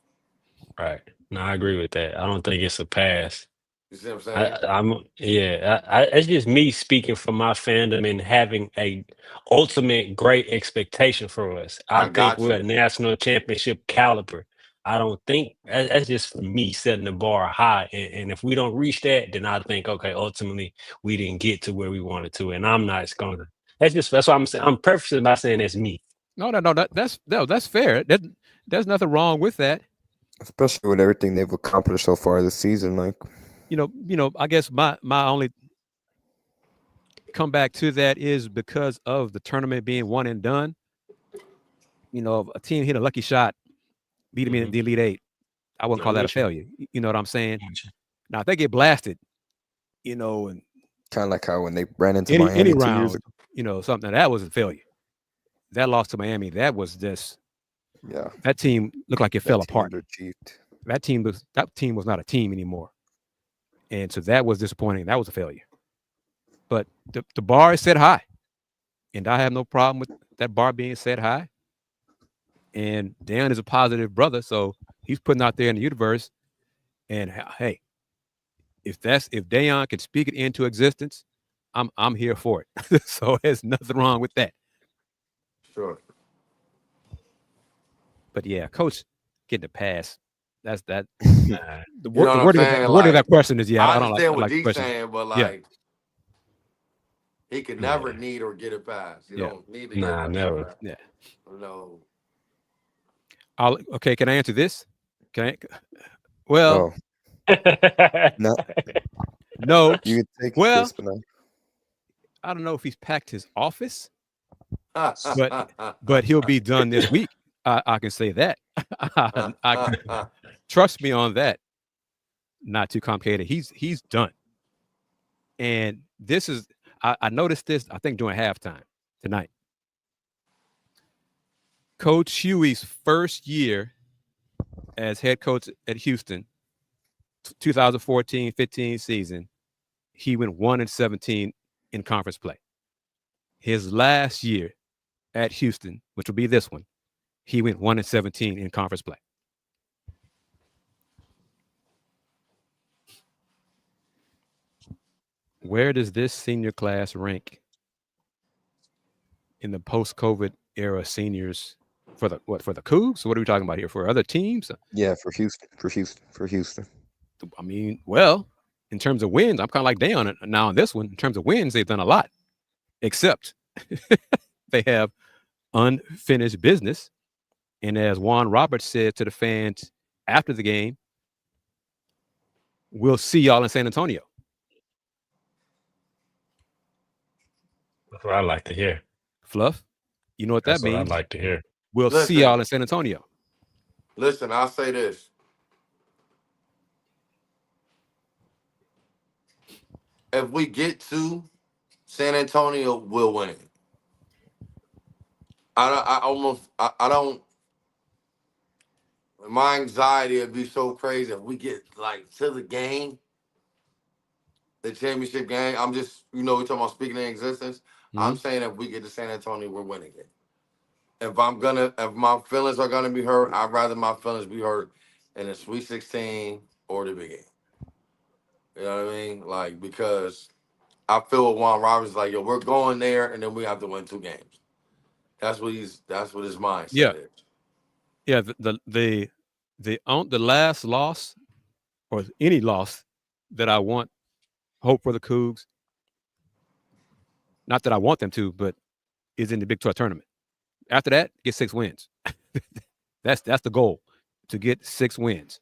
Right. No, I agree with that. I don't think it's a pass. You see what I'm saying? It's just me speaking from my fandom and having a ultimate great expectation for us. I I think got we're a you. national championship caliber. I don't think that's just me setting the bar high. And if we don't reach that, then I think, okay, ultimately we didn't get to where we wanted to. And I'm not gonna. That's what I'm saying. I'm prefacing by saying that's me. No, that's fair. There's nothing wrong with that. Especially with everything they've accomplished so far this season. Like, I guess my only comeback to that is because of the tournament being one and done. A team hit a lucky shot, beat them in the Elite Eight. I wouldn't call that a failure. You know what I'm saying? Now, if they get blasted, and kind of like how when they ran into any Miami 2 round, years ago. something that was a failure. That loss to Miami, that was just That team looked like it fell apart. That team was not a team anymore, and so that was disappointing. That was a failure. But the bar is set high, and I have no problem with that bar being set high. And Dayon is a positive brother, so he's putting out there in the universe. And hey, if Dayon can speak it into existence, I'm here for it. So there's nothing wrong with that. Sure. But yeah, coach getting a pass. That's that. The You know what I'm word saying? of that question is I don't understand like what the D's question. saying, but like he could never need or get a pass. You don't need to get a pass. Never. Yeah. No. Okay, can I answer this? Well, no. You can take Kris, but no. I don't know if he's packed his office, but he'll be done this week. I can say that. Trust me on that. Not too complicated. He's done. And this is I noticed this, I think, during halftime tonight. Coach Huey's first year as head coach at Houston, 2014-15 season, he went 1-17 in conference play. His last year at Houston, which will be this one, he went 1-17 in conference play. Where does this senior class rank in the post-COVID era seniors for the Cougs? What are we talking about here? For other teams? Yeah, for Houston. I mean, well, in terms of wins, I'm kind of like Dayon now on this one. In terms of wins, they've done a lot, except they have unfinished business. And as Juan Roberts said to the fans after the game, we'll see y'all in San Antonio. That's what I like to hear. Fluff, you know what that means? What I'd like to hear. We'll see y'all in San Antonio. Listen, I'll say this. If we get to San Antonio, we'll win. I don't. My anxiety would be so crazy if we get like to the game, the championship game. I'm just, we're talking about speaking in existence. Mm-hmm. I'm saying if we get to San Antonio, we're winning it. If my feelings are gonna be hurt, I'd rather my feelings be hurt in the Sweet 16 or the big game. You know what I mean? Like, because I feel with Juan Roberts, like, yo, we're going there and then we have to win 2 games. That's what his mindset is. Yeah, the last loss or any loss that I hope for the Cougs, not that I want them to, but is in the Big 12 tournament. After that, get 6 wins. That's the goal, to get 6 wins,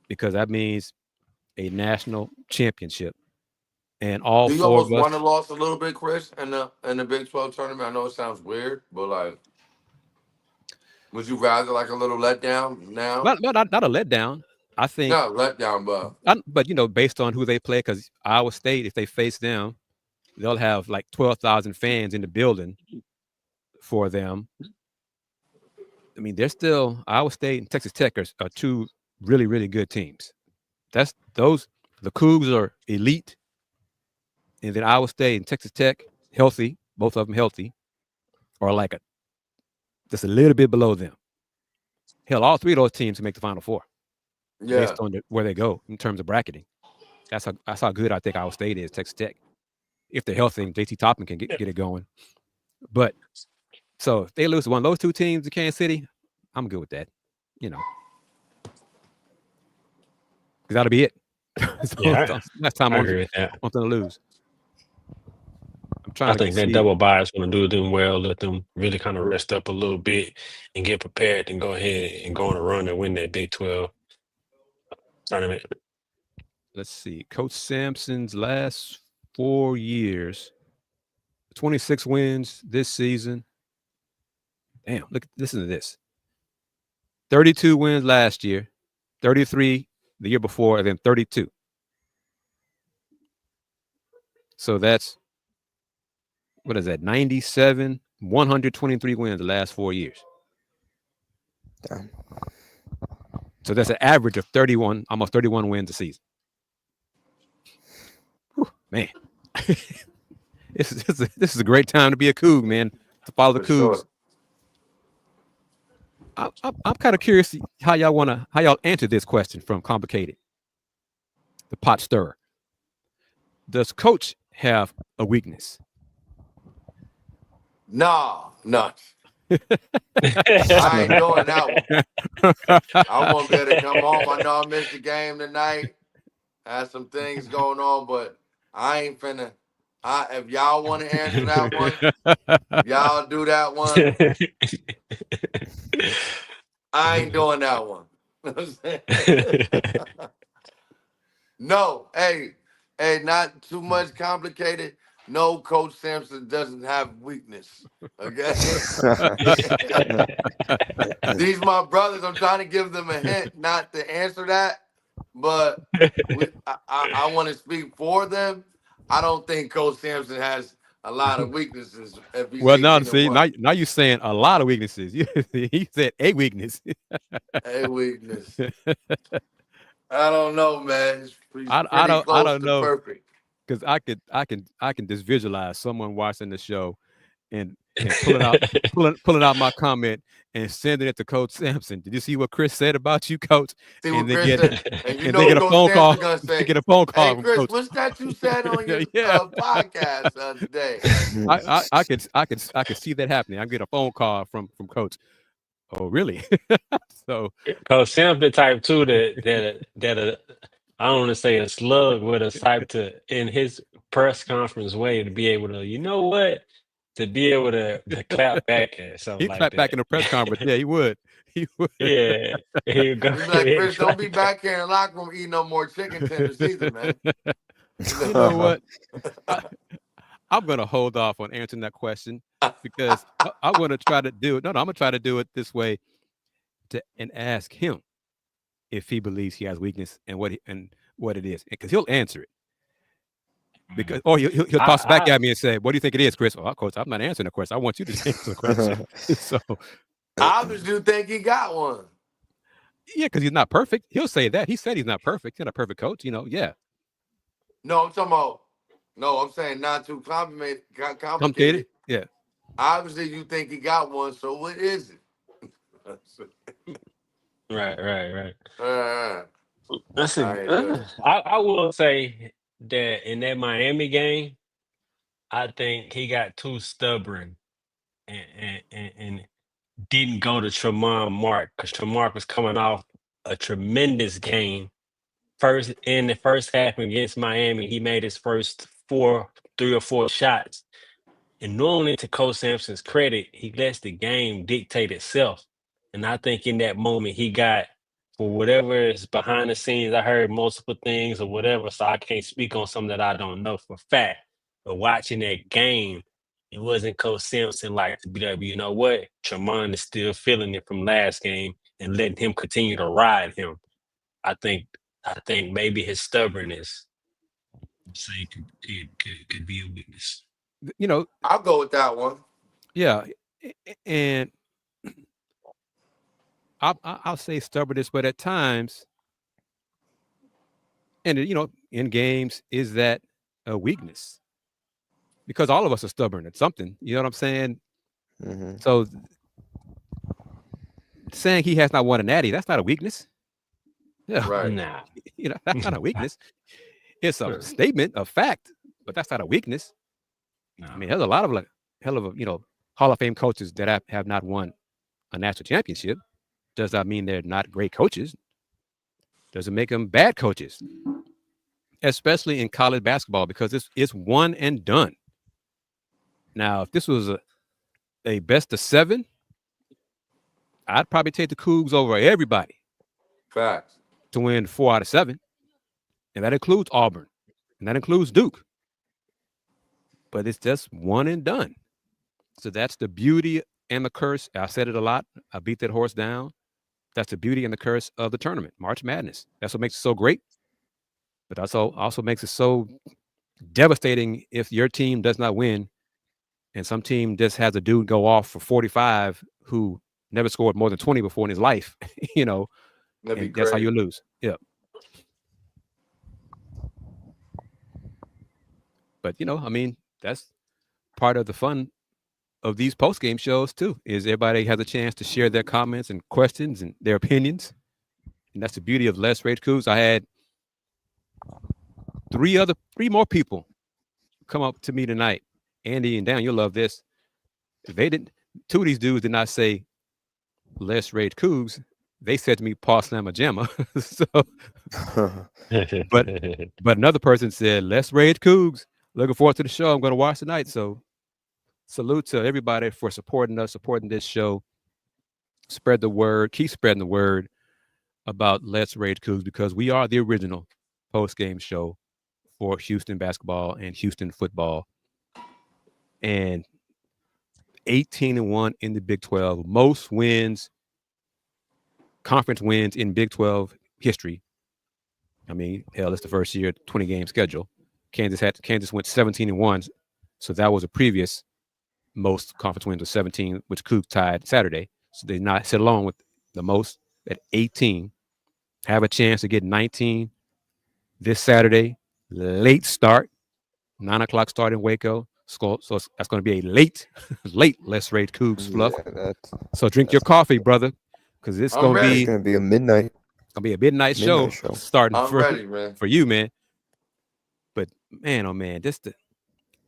because that means a national championship. And all 4 of us. Do you almost want to lose a little bit, Kris, in the Big 12 tournament? I know it sounds weird, but like, would you rather like a little letdown now? Not a letdown. I think not letdown, but based on who they play, because Iowa State, if they face them, they'll have like 12,000 fans in the building for them. I mean, they're still Iowa State and Texas Tech are two really, really good teams. The Cougs are elite, and then Iowa State and Texas Tech, healthy, both of them healthy, are like just a little bit below them. Hell, all three of those teams can make the Final Four, based on where they go in terms of bracketing. That's how good I think Iowa State is. Texas Tech, if they're healthy, and JT Toppin can get it going. But so if they lose to one of those two teams in Kansas City, I'm good with that. Because that'll be it. Last time I agree with that. I'm going to lose. I think that double bye is going to do them well. Let them really kind of rest up a little bit and get prepared and go ahead and go on a run and win that Big 12 tournament. Let's see. Coach Sampson's last 4 years, 26 wins this season. Damn, listen to this. 32 wins last year, 33 the year before, and then 32. So that's, what is that, 97, 123 wins the last 4 years. Damn. So that's an average of 31, almost 31 wins a season. Whew, man. This is a great time to be a Coug, man, to follow the Cougs. Sure. I'm kind of curious how y'all answer this question from Complicated, the pot stirrer. Does Coach have a weakness? No. I ain't doing that one. I won't be able to come home. I know I missed the game tonight. Had some things going on, but I ain't finna. If y'all want to answer that one, y'all do that one. I ain't doing that one. No, hey, not too much complicated. No, Coach Sampson doesn't have weakness. Okay. These my brothers. I'm trying to give them a hint not to answer that, but I want to speak for them. I don't think Coach Sampson has a lot of weaknesses. Well, now you're saying a lot of weaknesses. He said a weakness. A weakness. I don't know, man. I don't know. Perfect. Because I can just visualize someone watching the show and pulling out my comment and sending it to Coach Sampson. Did you see what Kris said about you, Coach? And they get a phone call. They get a phone call. Hey, Kris, what's that you said on your podcast today? I could see that happening. I get a phone call from Coach. Oh, really? So Coach Sampson the type too that I don't want to say a slug, but a type to in his press conference way to be able to, to be able to clap back at something like that. He'd clap back in the press conference. Yeah, he would. Yeah. He'd go. He'd be like, Kris, don't be back here in the locker room eating no more chicken tenders either, man. You know what? I'm going to hold off on answering that question because I want to try to do it. No, I'm going to try to do it this way and ask him if he believes he has weakness and what it is, because he'll answer it. Because he'll toss it back at me and say, "What do you think it is, Kris?" Oh, Coach, I'm not answering the question. I want you to answer the question. So I obviously do think he got one. Yeah, because he's not perfect. He'll say that. He said he's not perfect. He's not a perfect coach. Yeah. No, I'm talking about. No, I'm saying not too complicated. Yeah. Obviously, you think he got one. So what is it? Right. Listen, I will say that in that Miami game, I think he got too stubborn and didn't go to Tremont Mark, because Tremont was coming off a tremendous game. In the first half against Miami, he made his first 3 or 4 shots. And normally, to Coach Sampson's credit, he lets the game dictate itself. And I think in that moment, he got, for whatever is behind the scenes, I heard multiple things or whatever, so I can't speak on something that I don't know for a fact. But watching that game, it wasn't Coach Sampson like to be like, you know what? Tremont is still feeling it from last game and letting him continue to ride him. I think maybe his stubbornness could be a weakness. You know, I'll go with that one. Yeah, and I'll say stubbornness, but at times, and in games, is that a weakness? Because all of us are stubborn at something. You know what I'm saying? Mm-hmm. So saying he has not won a natty, that's not a weakness. Yeah, Right. Nah. That's not a weakness. It's a statement of fact, but that's not a weakness. No. I mean, there's a lot of Hall of Fame coaches that have not won a national championship. Does that mean they're not great coaches? Doesn't make them bad coaches, especially in college basketball, because it's one and done. Now, if this was a best of 7, I'd probably take the Cougs over everybody. Facts. To win 4 out of 7. And that includes Auburn. And that includes Duke. But it's just one and done. So that's the beauty and the curse. I said it a lot. I beat that horse down. That's the beauty and the curse of the tournament, March Madness. That's what makes it so great. But that's also makes it so devastating if your team does not win and some team just has a dude go off for 45 who never scored more than 20 before in his life, and that's how you lose. Yeah. But, I mean, that's part of the fun of these post-game shows too, is everybody has a chance to share their comments and questions and their opinions. And that's the beauty of Let's Rage Coogs. I had three more people come up to me tonight. Andy and Dayon, you'll love this. Two of these dudes did not say Let's Rage Coogs. They said to me, Paul Slamma Jamma. but another person said, Let's Rage Coogs. Looking forward to the show. I'm going to watch tonight. So salute to everybody for supporting us, supporting this show. Spread the word. Keep spreading the word about Let's Rage Coogs, because we are the original post-game show for Houston basketball and Houston football. And 18-1 in the Big 12. Most wins, conference wins in Big 12 history. I mean, hell, it's the first year, 20-game schedule. Kansas went 17-1. So that was a previous most conference wins was 17, which Cougs tied Saturday. So they not sit along with the most at 18. Have a chance to get 19 this Saturday. Late start, 9:00 start in Waco. So that's going to be a late Let's Rage Coogs Fluff. Yeah, so drink your coffee, brother, because it's going to be a midnight. It's going to be a midnight show starting for you, man. But man, oh man, this the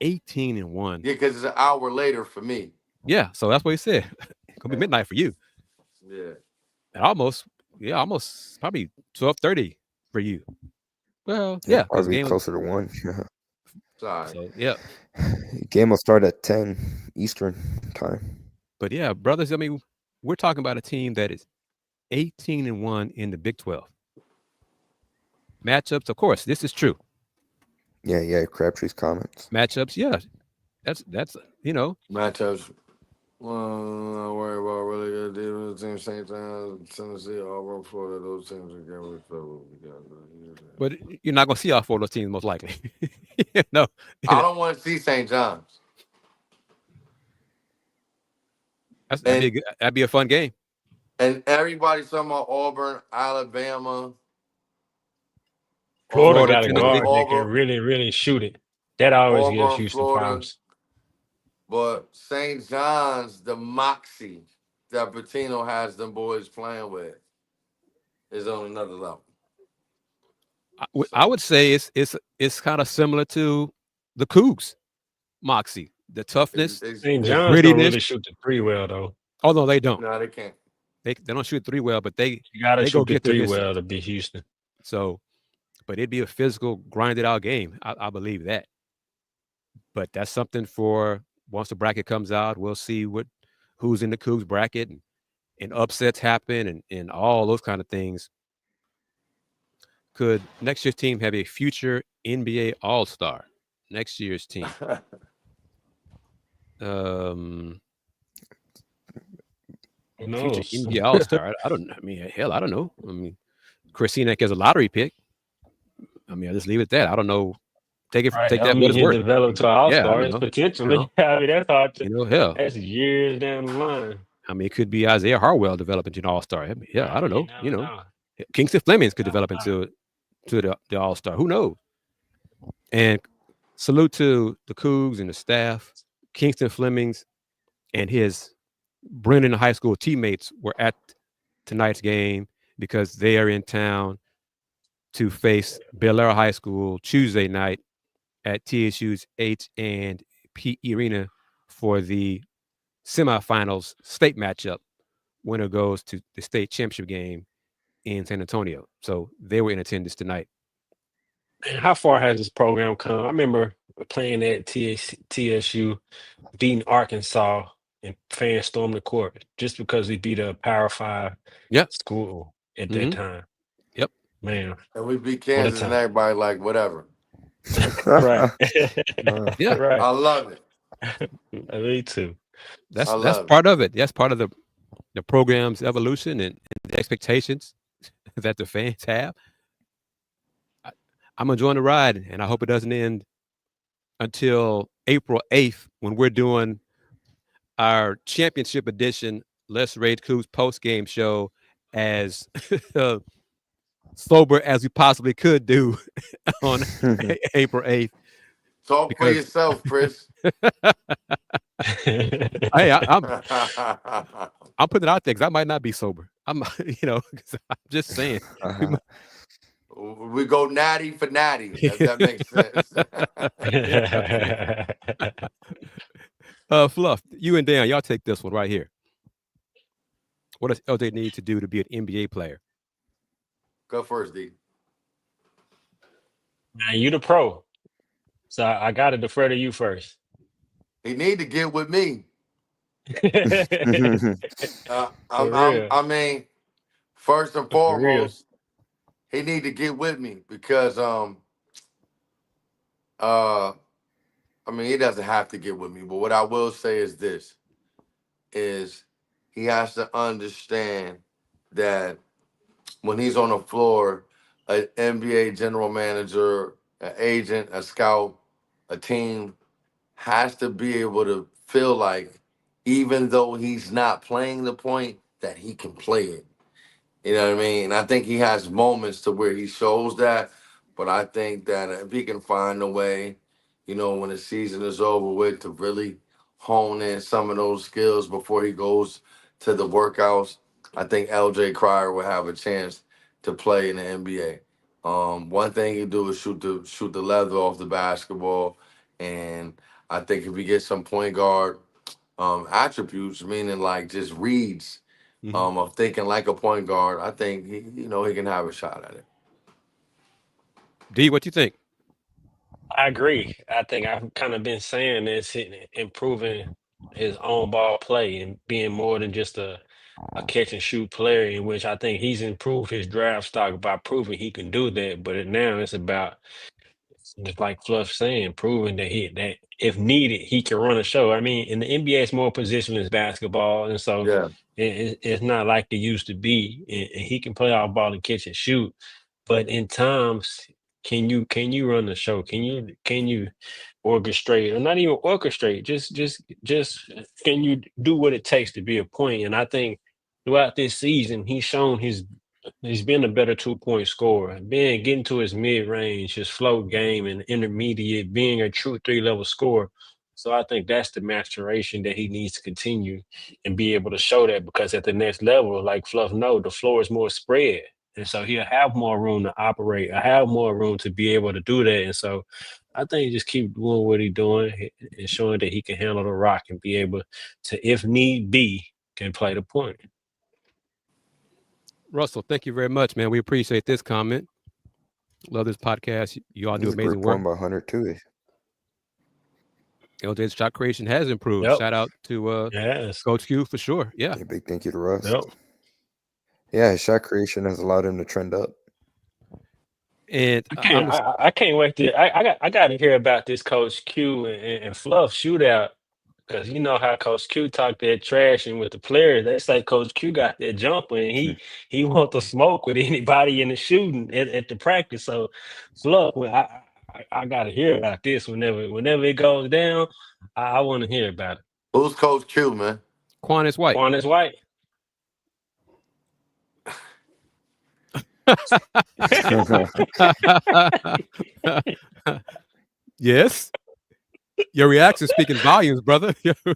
18-1. Yeah, because it's an hour later for me. Yeah, so that's what he said. It's gonna be midnight for you. Yeah. And almost probably 12:30 for you. Well, yeah, probably closer to 1. Sorry. So, yeah. Game will start at 10 Eastern time. But yeah, brothers, I mean, we're talking about a team that is 18-1 in the Big 12. Matchups, of course, this is true. Yeah, Crabtree's comments. Matchups, yeah. That's Matchups. Well, I worry about really good defense team, St. John's, Tennessee, Auburn, Florida. Those teams are getting But you're not going to see all 4 of those teams, most likely. No. I don't want to see St. John's. That'd be a fun game. And everybody's talking about Auburn, Alabama. Florida got a guard that can really, really shoot it. That always gives Houston problems. But St. John's, the moxie that Patino has them boys playing with is on another level. I would say it's kind of similar to the Cougs moxie, the toughness. St. John's don't really shoot the 3 well, though. Oh no, they don't. No, they can't. They don't shoot 3 well, but you gotta shoot the 3 well to beat Houston. So, but it'd be a physical, grinded out game. I believe that. But that's something for once the bracket comes out, we'll see who's in the Cougs bracket and upsets happen and all those kind of things. Could next year's team have a future NBA All-Star? Next year's team. No. Future NBA All-Star. I don't know. I mean, hell, I don't know. I mean, Kris as a lottery pick. I mean, I'll just leave it at that. I don't know. Take Right. that I what mean, it's he worth. developed to an all-star. Yeah, Potentially. I mean, that's hard to. Hell. That's years down the line. I mean, it could be Isaiah Harwell developing into an all-star. I mean, I don't know. Kingston Flemings could develop into the all-star. Who knows? And salute to the Cougs and the staff. Kingston Flemings and his Brennan High School teammates were at tonight's game because they are in town to face Bel Air High School Tuesday night at TSU's H&P Arena for the semifinals state matchup. Winner goes to the state championship game in San Antonio. So they were in attendance tonight. And how far has this program come? I remember playing at TSU, beating Arkansas, and fans stormed the court just because we beat a Power 5 school at that time. Yep. Man. And we beat Kansas and everybody like, whatever. Right. Yeah. Right. I love it. Me too. That's part of it. That's part of the program's evolution and the expectations that the fans have. I'm enjoying the ride, and I hope it doesn't end until April 8th when we're doing our championship edition Let's Rage Coogs post-game show as sober as we possibly could do on April 8th. Talk for yourself, Kris. Hey, I'm putting it out there because I might not be sober. I'm just saying. We go natty for natty, if that makes sense. Fluff, you and Dayon, y'all take this one right here. What does LJ need to do to be an NBA player? Go first, D. Now, you the pro. So I got to defer to you first. He need to get with me. I mean, first and foremost, he need to get with me because I mean, he doesn't have to get with me, but what I will say is this, is he has to understand that when he's on the floor, an NBA general manager, an agent, a scout, a team has to be able to feel like even though he's not playing the point, that he can play it. You know what I mean? And I think he has moments to where he shows that, but I think that if he can find a way, when the season is over with, to really hone in some of those skills before he goes to the workouts, I think LJ Cryer will have a chance to play in the NBA. One thing he do is shoot the leather off the basketball, and I think if he gets some point guard attributes, meaning like just reads of thinking like a point guard, I think he can have a shot at it. D, what you think? I agree. I think I've kind of been saying this, improving his own ball play and being more than just a catch and shoot player, in which I think he's improved his draft stock by proving he can do that. But now it's about, just like Fluff saying, proving that if needed, he can run a show. I mean, in the NBA, it's more positionless basketball, and so it's not like it used to be. And he can play all ball and catch and shoot, but in times, can you run the show? Can you orchestrate, or not even orchestrate? Just can you do what it takes to be a point? And I think throughout this season, he's shown he's been a better 2-point scorer, getting to his mid-range, his float game, and intermediate, being a true 3-level scorer. So I think that's the maturation that he needs to continue and be able to show that, because at the next level, like Fluff the floor is more spread. And so he'll have more room to operate. I have more room to be able to do that. And so I think he just keep doing what he's doing and showing that he can handle the rock and be able to, if need be, can play the point. Russell, thank you very much, man. We appreciate this comment. Love this podcast. You all do amazing work. By Hunter too. LJ's shot creation has improved. Shout out to Coach Q for sure. Yeah. Big thank you to Russ. Yep. Yeah, his shot creation has allowed him to trend up. And I can't wait to. I got to hear about this Coach Q and Fluff shootout Because you know how Coach Q talked that trash and with the players. They say Coach Q got that jumper and he want to smoke with anybody in the shooting at the practice. So, Fluff, well, I got to hear about this whenever it goes down. I want to hear about it. Who's Coach Q, man? Quantis White. Quantis White. Yes. Your reaction speaking volumes, brother.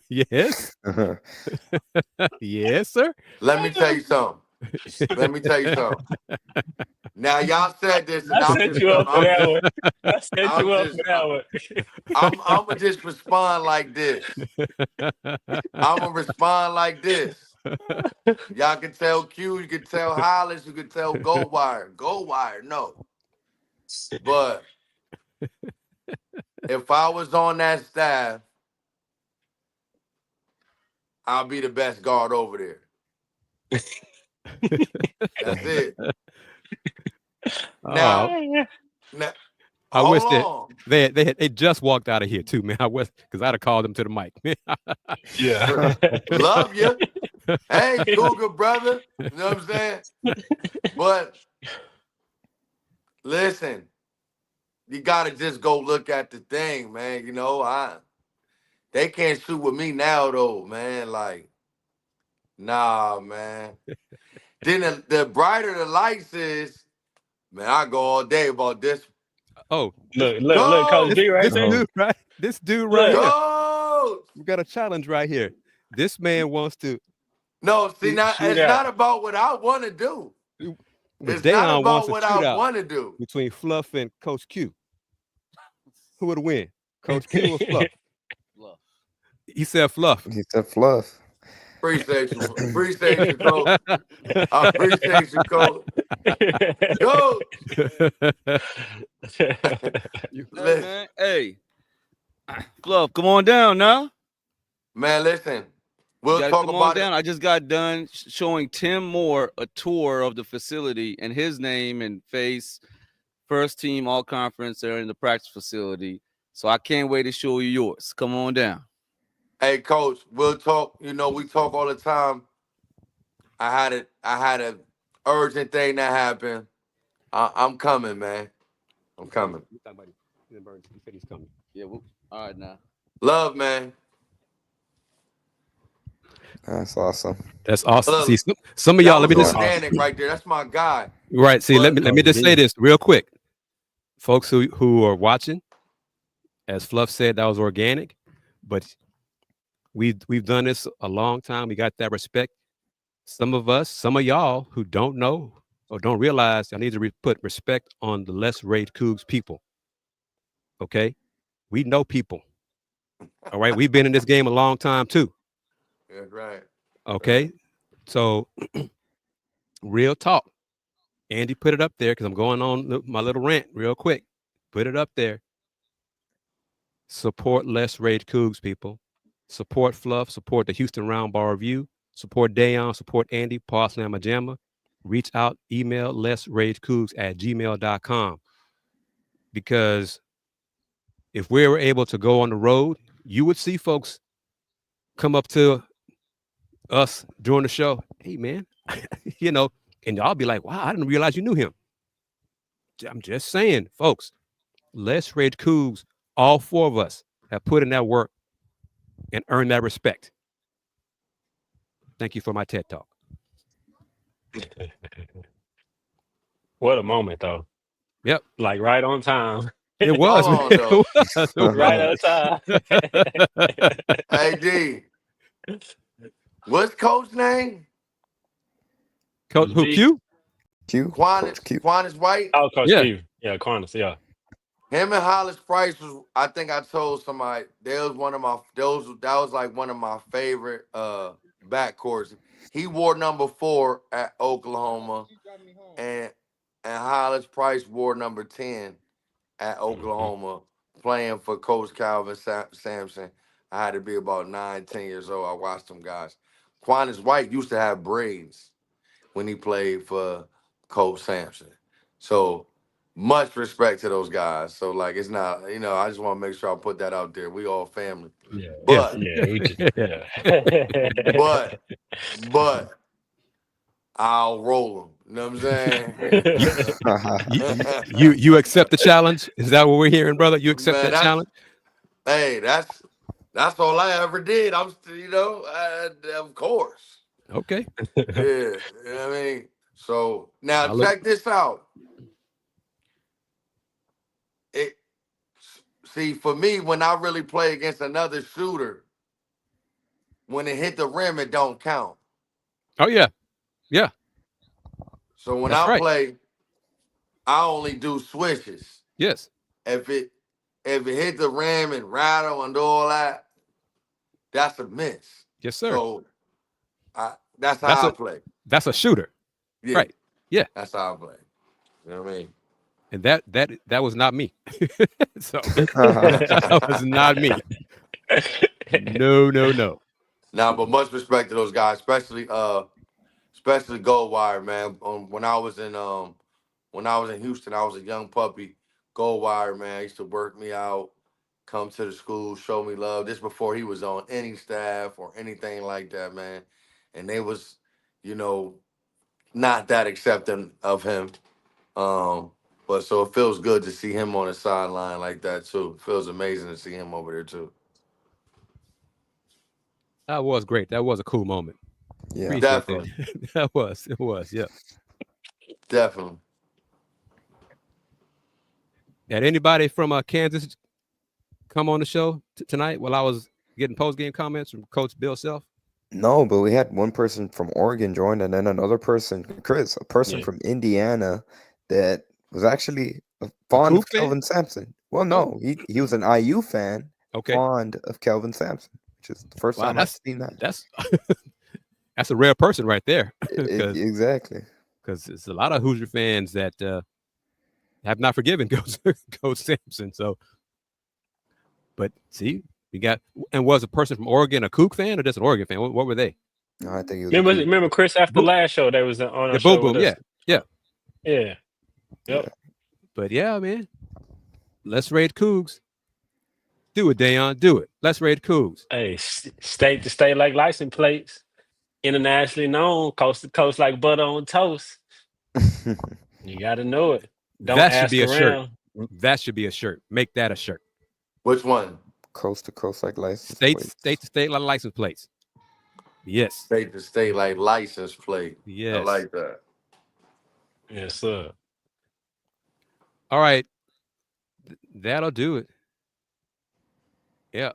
Yes. Yes, sir. Let me tell you something. Now, y'all said this, and I set you up for that one. I set you up for that one. I'm going to just respond like this. Y'all can tell Q, you can tell Hollis, you can tell Goldwire. Goldwire, no. But if I was on that staff, I'll be the best guard over there. That's it. Now, I wish that they just walked out of here too, man. I wish, because I'd have called them to the mic. Yeah. Love you. Hey, Cougar brother. You know what I'm saying? But listen, you gotta just go look at the thing, man. You know, they can't shoot with me now though, man. Like, nah, man. Then the brighter the lights is, man, I go all day about this. Oh, look, Coach B right there. This dude right here. Go! We got a challenge right here. This man wants to. No, see, now it's not about what I want to do. It's not about what I want to do. Between Fluff and Coach Q. Who would win? Coach Q or Fluff? Fluff. He said Fluff. He said Fluff. Appreciate you, Coach. I appreciate you, Coach. Go. Man, hey, Fluff, come on down now. Man, listen. We'll talk about it. I just got done showing Tim Moore a tour of the facility and his name and face. First team all conference there in the practice facility. So I can't wait to show you yours. Come on down. Hey, Coach, we'll talk. You know, we talk all the time. I had a urgent thing that happened. I'm coming, man. I'm coming. He said he's coming. Yeah, all right now. Love, man. That's awesome. That's awesome. See, some of y'all, let me just organic right there. That's my guy. Right. See, let me just say this real quick. Folks who are watching, as Fluff said, that was organic, but we've done this a long time. We got that respect. Some of y'all who don't know or don't realize, y'all need to put respect on the less Rage Coogs people. Okay? We know people. All right? We've been in this game a long time too. Yeah, right. Okay? So, real talk. Andy put it up there because I'm going on my little rant real quick. Put it up there. Support less Rage Coogs people. Support Fluff. Support the Houston Round Bar Review. Support Dayon. Support Andy. Paul Slamma Jamma. Reach out. Email lessragecoogs@gmail.com. Because if we were able to go on the road, you would see folks come up to us during the show. Hey, man, you know, and y'all be like, wow, I didn't realize you knew him. I'm just saying, folks, Les Rage Coogs, all four of us have put in that work and earned that respect. Thank you for my TED Talk. What a moment, though. Yep. Like right on time. It was. Right on time. Hey, D. What's Coach's name? Coach who? Q? Quantis White. Oh, Coach Q. Yeah, Quantis. Yeah. Him and Hollis Price was. I think I told somebody that was one of my. That was like one of my favorite backcourts. He wore number 4 at Oklahoma, and Hollis Price wore number 10 at Oklahoma, playing for Coach Calvin Sampson. I had to be about 9, 10 years old. I watched them guys. Quantis White used to have braids when he played for Coach Sampson. So, much respect to those guys. So like, it's not, I just want to make sure I put that out there. We all family. Yeah, But we just, yeah. but I'll roll them. You know what I'm saying? You accept the challenge? Is that what we're hearing, brother? You accept that challenge? Hey, that's all I ever did. I'm still, of course. Okay. Yeah, you know what I mean? So now check this out. See, for me, when I really play against another shooter, when it hit the rim, it don't count. Oh yeah. Yeah. So when I play, I only do swishes. Yes. If it hit the rim and rattle and do all that, that's a miss. Yes, sir. So that's how I play. That's a shooter. Yeah. Right. Yeah. That's how I play. You know what I mean? And that was not me. So that was not me. No. Nah, but much respect to those guys, especially Goldwire, man. When I was in Houston, I was a young puppy. Goldwire, man, used to work me out, come to the school, show me love. This before he was on any staff or anything like that, man. And they was, not that accepting of him. But so it feels good to see him on the sideline like that too. It feels amazing to see him over there too. That was great. That was a cool moment. Yeah, appreciate definitely. That. It was. Yeah. Definitely. Had anybody from Kansas come on the show tonight while I was getting post-game comments from Coach Bill Self? No, but we had one person from Oregon join, and then another person, Kris, a person from Indiana that was actually fond of Kelvin Sampson. Well, no, he was an IU fan, fond of Kelvin Sampson, which is the first time I've seen that. That's a rare person right there. Exactly. Because there's a lot of Hoosier fans that have not forgiven Coach Sampson. So, but see, we got, and was a person from Oregon a Coug fan or just an Oregon fan? What were they? No, I think it was remember Kris after the last show that was on our show. Boom Boom, yeah. Yep. But yeah, man, let's Rage Coogs. Do it, Dayon. Do it. Let's Rage Coogs. Hey, state to state like license plates, internationally known, coast to coast like butter on toast. You got to know it. That should be a shirt. That should be a shirt. Make that a shirt. Which one? Coast to coast like license plates. State to state like license plates. Yes. State to state like license plate. Yes. I like that. Yes, sir. All right. That'll do it. Yeah.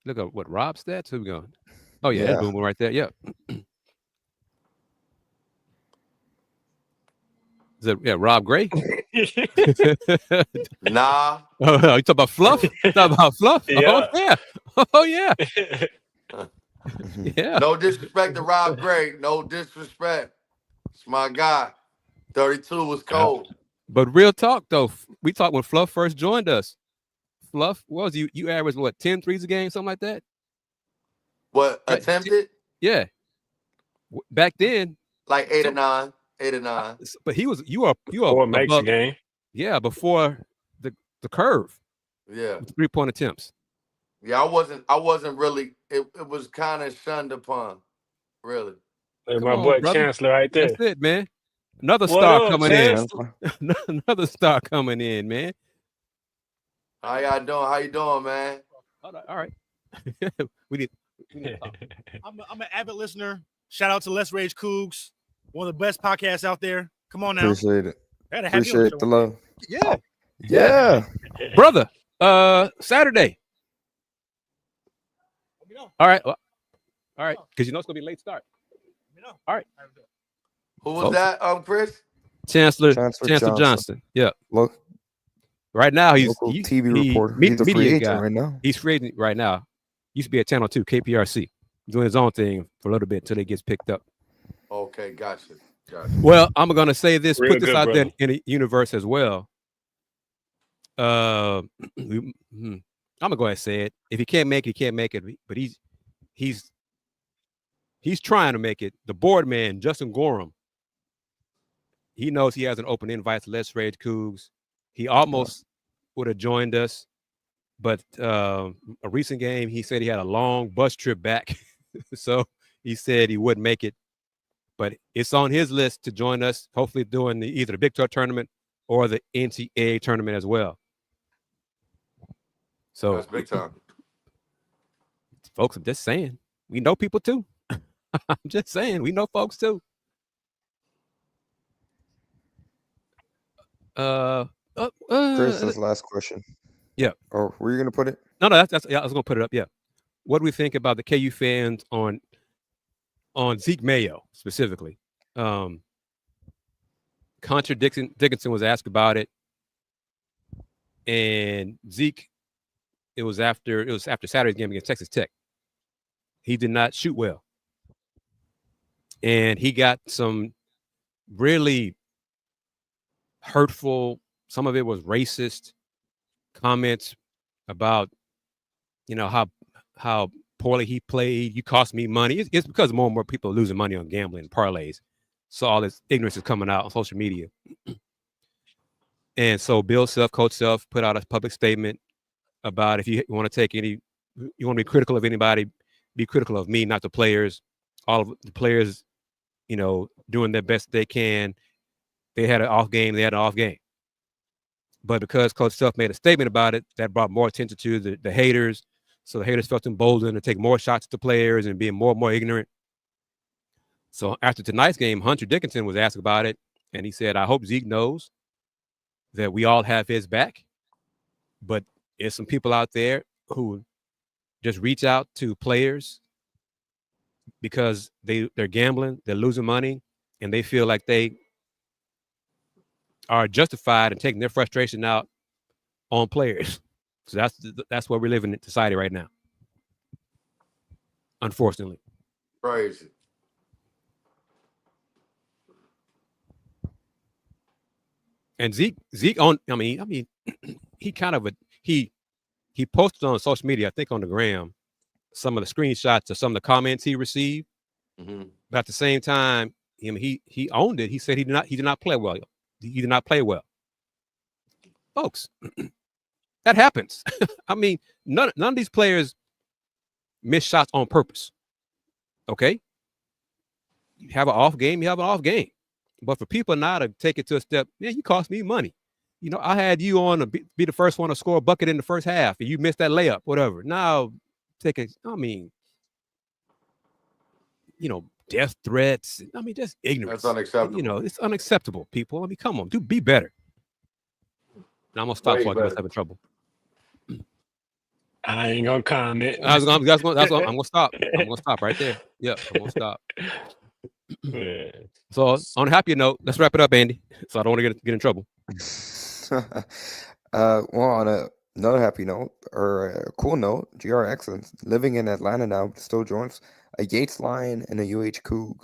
Look at what Rob stats. Who we going? Oh yeah, Boom Boom right there. Yeah. Is that Rob Gray? Nah. Oh, you talking about Fluff? Talking about Fluff? Yeah. Oh yeah. Yeah. No disrespect to Rob Gray. No disrespect. It's my guy. 32 was cold. But real talk though, we talked when Fluff first joined us. Fluff, what was you averaged 10 threes a game, something like that? What, attempted? Yeah. Back then. Like 8 or 9. 8 or 9. But you are what makes a game. Yeah, before the curve. Yeah. 3-point attempts. Yeah, I wasn't really, it was kind of shunned upon. Really. Hey, my boy brother. Chancellor right there. That's it, man. Another star coming in. Another star coming in, man. How y'all doing? How you doing, man? All right. we need to talk. I'm an avid listener. Shout out to Let's Rage Coogs, one of the best podcasts out there. Come on now. Appreciate it. Appreciate the love. Yeah. Brother, Saturday. All right. Because you know it's gonna be a late start. All right. Who was that, Kris? Chancellor Johnson. Yeah. Look. Right now, he's TV reporter. He's a free agent guy. right now. He's free agent right now. Used to be at Channel 2, KPRC, doing his own thing for a little bit until he gets picked up. Okay, gotcha. Well, I'm going to say this, Real put this good, out brother. there in the universe as well. I'm going to go ahead and say it. If he can't make it, he can't make it. But he's trying to make it. The board man, Justin Gorham, he knows he has an open invite to Let's Rage Coogs. He almost would have joined us, but a recent game, he said he had a long bus trip back. So he said he wouldn't make it. But it's on his list to join us, hopefully doing either the Big 12 tournament or the NCAA tournament as well. So that's big time. Folks, I'm just saying, we know people too. I'm just saying, we know folks too. Chris's last question. Yeah. Or were you going to put it? No, that's yeah, I was going to put it up. Yeah. What do we think about the KU fans on Zeke Mayo specifically? Hunter Dickinson was asked about it, and Zeke, it was after Saturday's game against Texas Tech. He did not shoot well, and he got some really hurtful, some of it was racist comments about, how poorly he played. You cost me money. It's because more and more people are losing money on gambling and parlays. So all this ignorance is coming out on social media. And so Bill Self, Coach Self, put out a public statement about if you want to be critical of anybody, be critical of me, not the players. All of the players, doing their best they can. They had an off game. But because Coach Self made a statement about it, that brought more attention to the haters. So the haters felt emboldened to take more shots at the players and being more and more ignorant. So after tonight's game, Hunter Dickinson was asked about it, and he said, I hope Zeke knows that we all have his back. But there's some people out there who just reach out to players because they're gambling, they're losing money, and they feel like they are justified in taking their frustration out on players. So that's what we're living in society right now, unfortunately. Crazy. And Zeke he kind of he posted on social media, I think on the gram, some of the screenshots of some of the comments he received. Mm-hmm. But at the same time, he owned it. He said he did not play well. He did not play well. Folks, that happens. None of these players miss shots on purpose. Okay? You have an off game, But for people now to take it to a step, man, you cost me money. I had you on to be the first one to score a bucket in the first half, and you missed that layup, whatever. Now, death threats. Just ignorance. That's unacceptable. It's unacceptable, people. Come on, be better. Now I'm gonna stop before I get myself in trouble. I ain't gonna comment. I'm gonna stop. I'm gonna stop right there. Yeah, I'm gonna stop. Yeah. So on a happier note, let's wrap it up, Andy. So I don't want to get in trouble. Well, on another happy note or a cool note, GRX living in Atlanta now still joins a Yates Lion and a UH Coug.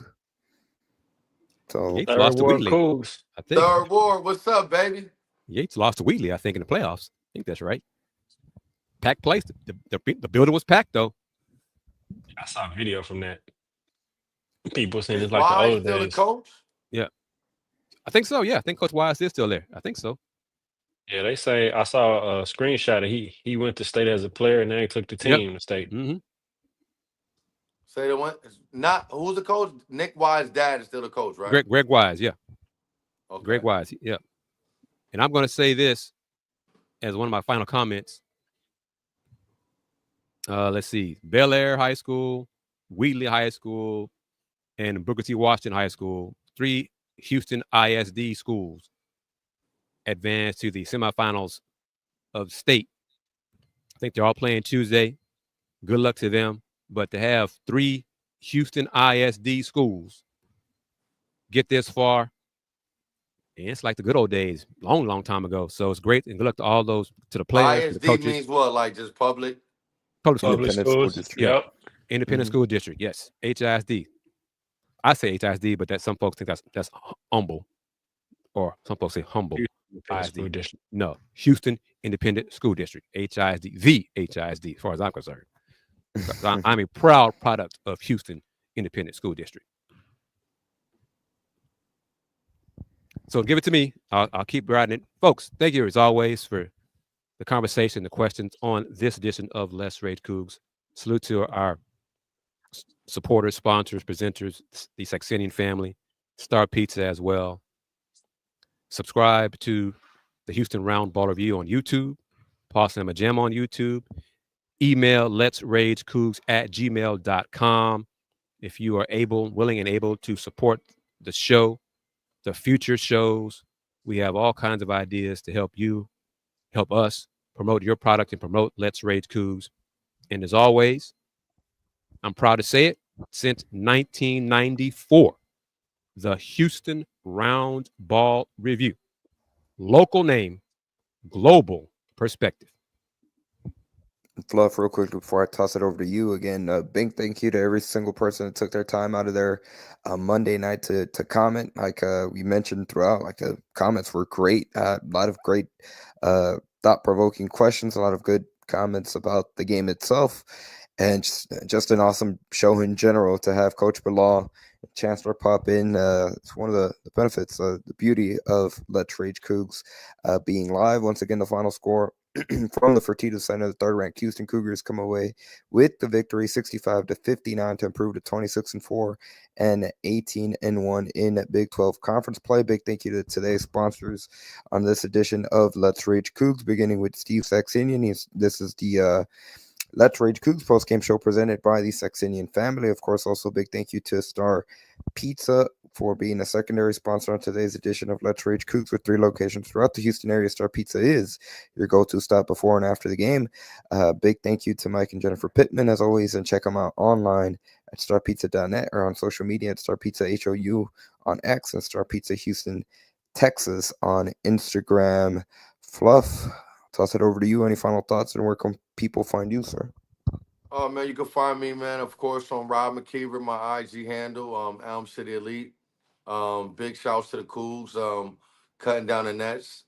So Yates lost to Wheatley. Cougs. I think. Third Ward, what's up, baby? Yates lost to Wheatley, I think, in the playoffs. I think that's right. Packed place. The building was packed though. I saw a video from that. People saying it's like Why the old still days. the coach? Yeah. I think so. Yeah. I think Coach Wise is still there. I think so. Yeah, they say I saw a screenshot of he went to state as a player and then he took the team to state. Mm-hmm. Say the one. Not who's the coach? Nick Wise's dad is still the coach, right? Greg Wise, yeah. Okay. Greg Wise, yeah. And I'm going to say this as one of my final comments. Let's see. Bel Air High School, Wheatley High School, and Booker T. Washington High School, 3 Houston ISD schools advanced to the semifinals of state. I think they're all playing Tuesday. Good luck to them. But to have 3 Houston ISD schools get this far, and it's like the good old days, long time ago. So it's great, and good luck to all those, to the players, to the coaches. ISD means what? Like just public? Public Independent school district. Yeah. Independent school district, yes. HISD. I say HISD, but some folks think that's humble, or some folks say humble. School district. No, Houston Independent School District, HISD, the HISD, as far as I'm concerned. I'm a proud product of Houston Independent School District. So give it to me. I'll keep writing it. Folks, thank you as always for the conversation, the questions on this edition of Let's Rage Coogs. Salute to our supporters, sponsors, presenters, the Saxenian Family, Star Pizza as well. Subscribe to the Houston Round Ball Review on YouTube, Paul Cinema Jam on YouTube. Email letsragecoogs@gmail.com if you are willing and able to support the show, the future shows. We have all kinds of ideas to help us promote your product and promote Let's Rage Coogs. And as always, I'm proud to say it, since 1994, the Houston Round Ball Review. Local name, global perspective. Fluff, real quick before I toss it over to you again, a big thank you to every single person that took their time out of their Monday night to comment. Like we mentioned throughout, like the comments were great. A lot of great thought-provoking questions, a lot of good comments about the game itself, and just an awesome show in general to have Coach Bilal, Chancellor pop in. It's one of the benefits, the beauty of Let's Rage Coogs being live. Once again, the final score from the Fertitta Center, the third-ranked Houston Cougars come away with the victory, 65-59, to improve to 26-4 and 18-1 in Big 12 conference play. Big thank you to today's sponsors on this edition of Let's Rage Coogs, beginning with Steve Saxenian. This is the Let's Rage Coogs post-game show presented by the Saxenian Family. Of course, also big thank you to Star Pizza for being a secondary sponsor on today's edition of Let's Rage Coogs with 3 locations throughout the Houston area. Star Pizza is your go-to stop before and after the game. Big thank you to Mike and Jennifer Pittman, as always, and check them out online at starpizza.net or on social media at Star Pizza HOU on X and Star Pizza Houston, Texas on Instagram. Fluff, toss it over to you. Any final thoughts, and where can people find you, sir? Oh, man, you can find me, man, of course, on Rob McKiver, my IG handle, Elm City Elite. Big shouts to the Cougs, cutting down the nets,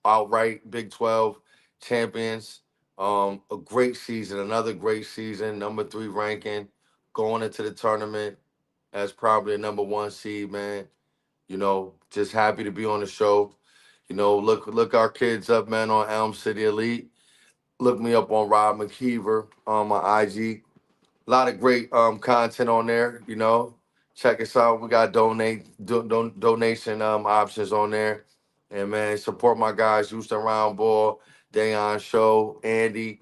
outright Big 12 champions. A great season, another great season, number 3 ranking, going into the tournament as probably a number 1 seed, man. You know, just happy to be on the show. You know, look our kids up, man, on Elm City Elite. Look me up on Rob McKeever on my IG. A lot of great content on there, you know. Check us out. We got donation options on there. And, man, support my guys, Houston Round Ball, Dayon Show, Andy.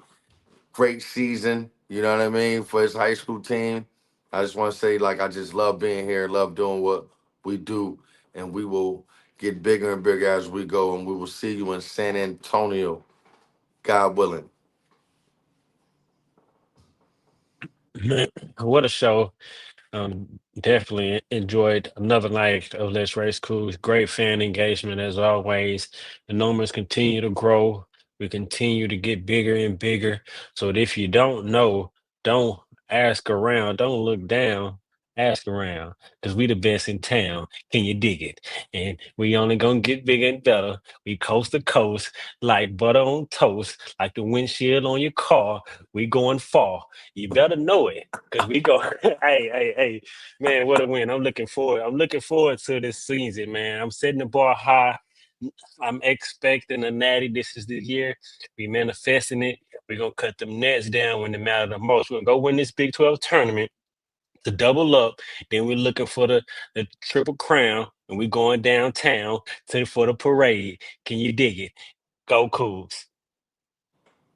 Great season, you know what I mean, for his high school team. I just want to say, like, I just love being here, love doing what we do. And we will get bigger and bigger as we go. And we will see you in San Antonio, God willing. Man, what a show. Definitely enjoyed another night of Let's Race Coogs. Great fan engagement as always. The numbers continue to grow. We continue to get bigger and bigger. So that if you don't know, don't ask around. Don't look down. Ask around. Because we the best in town. Can you dig it? And we only gonna get bigger and better. We coast to coast, like butter on toast, like the windshield on your car. We going far. You better know it. Cause we go, hey, man, what a win. I'm looking forward to this season, man. I'm setting the bar high. I'm expecting a natty. This is the year. We manifesting it. We're gonna cut them nets down when they matter the most. We're gonna go win this Big 12 tournament to double up. Then we're looking for the triple crown, and we're going downtown for the parade. Can you dig it? Go Cougs.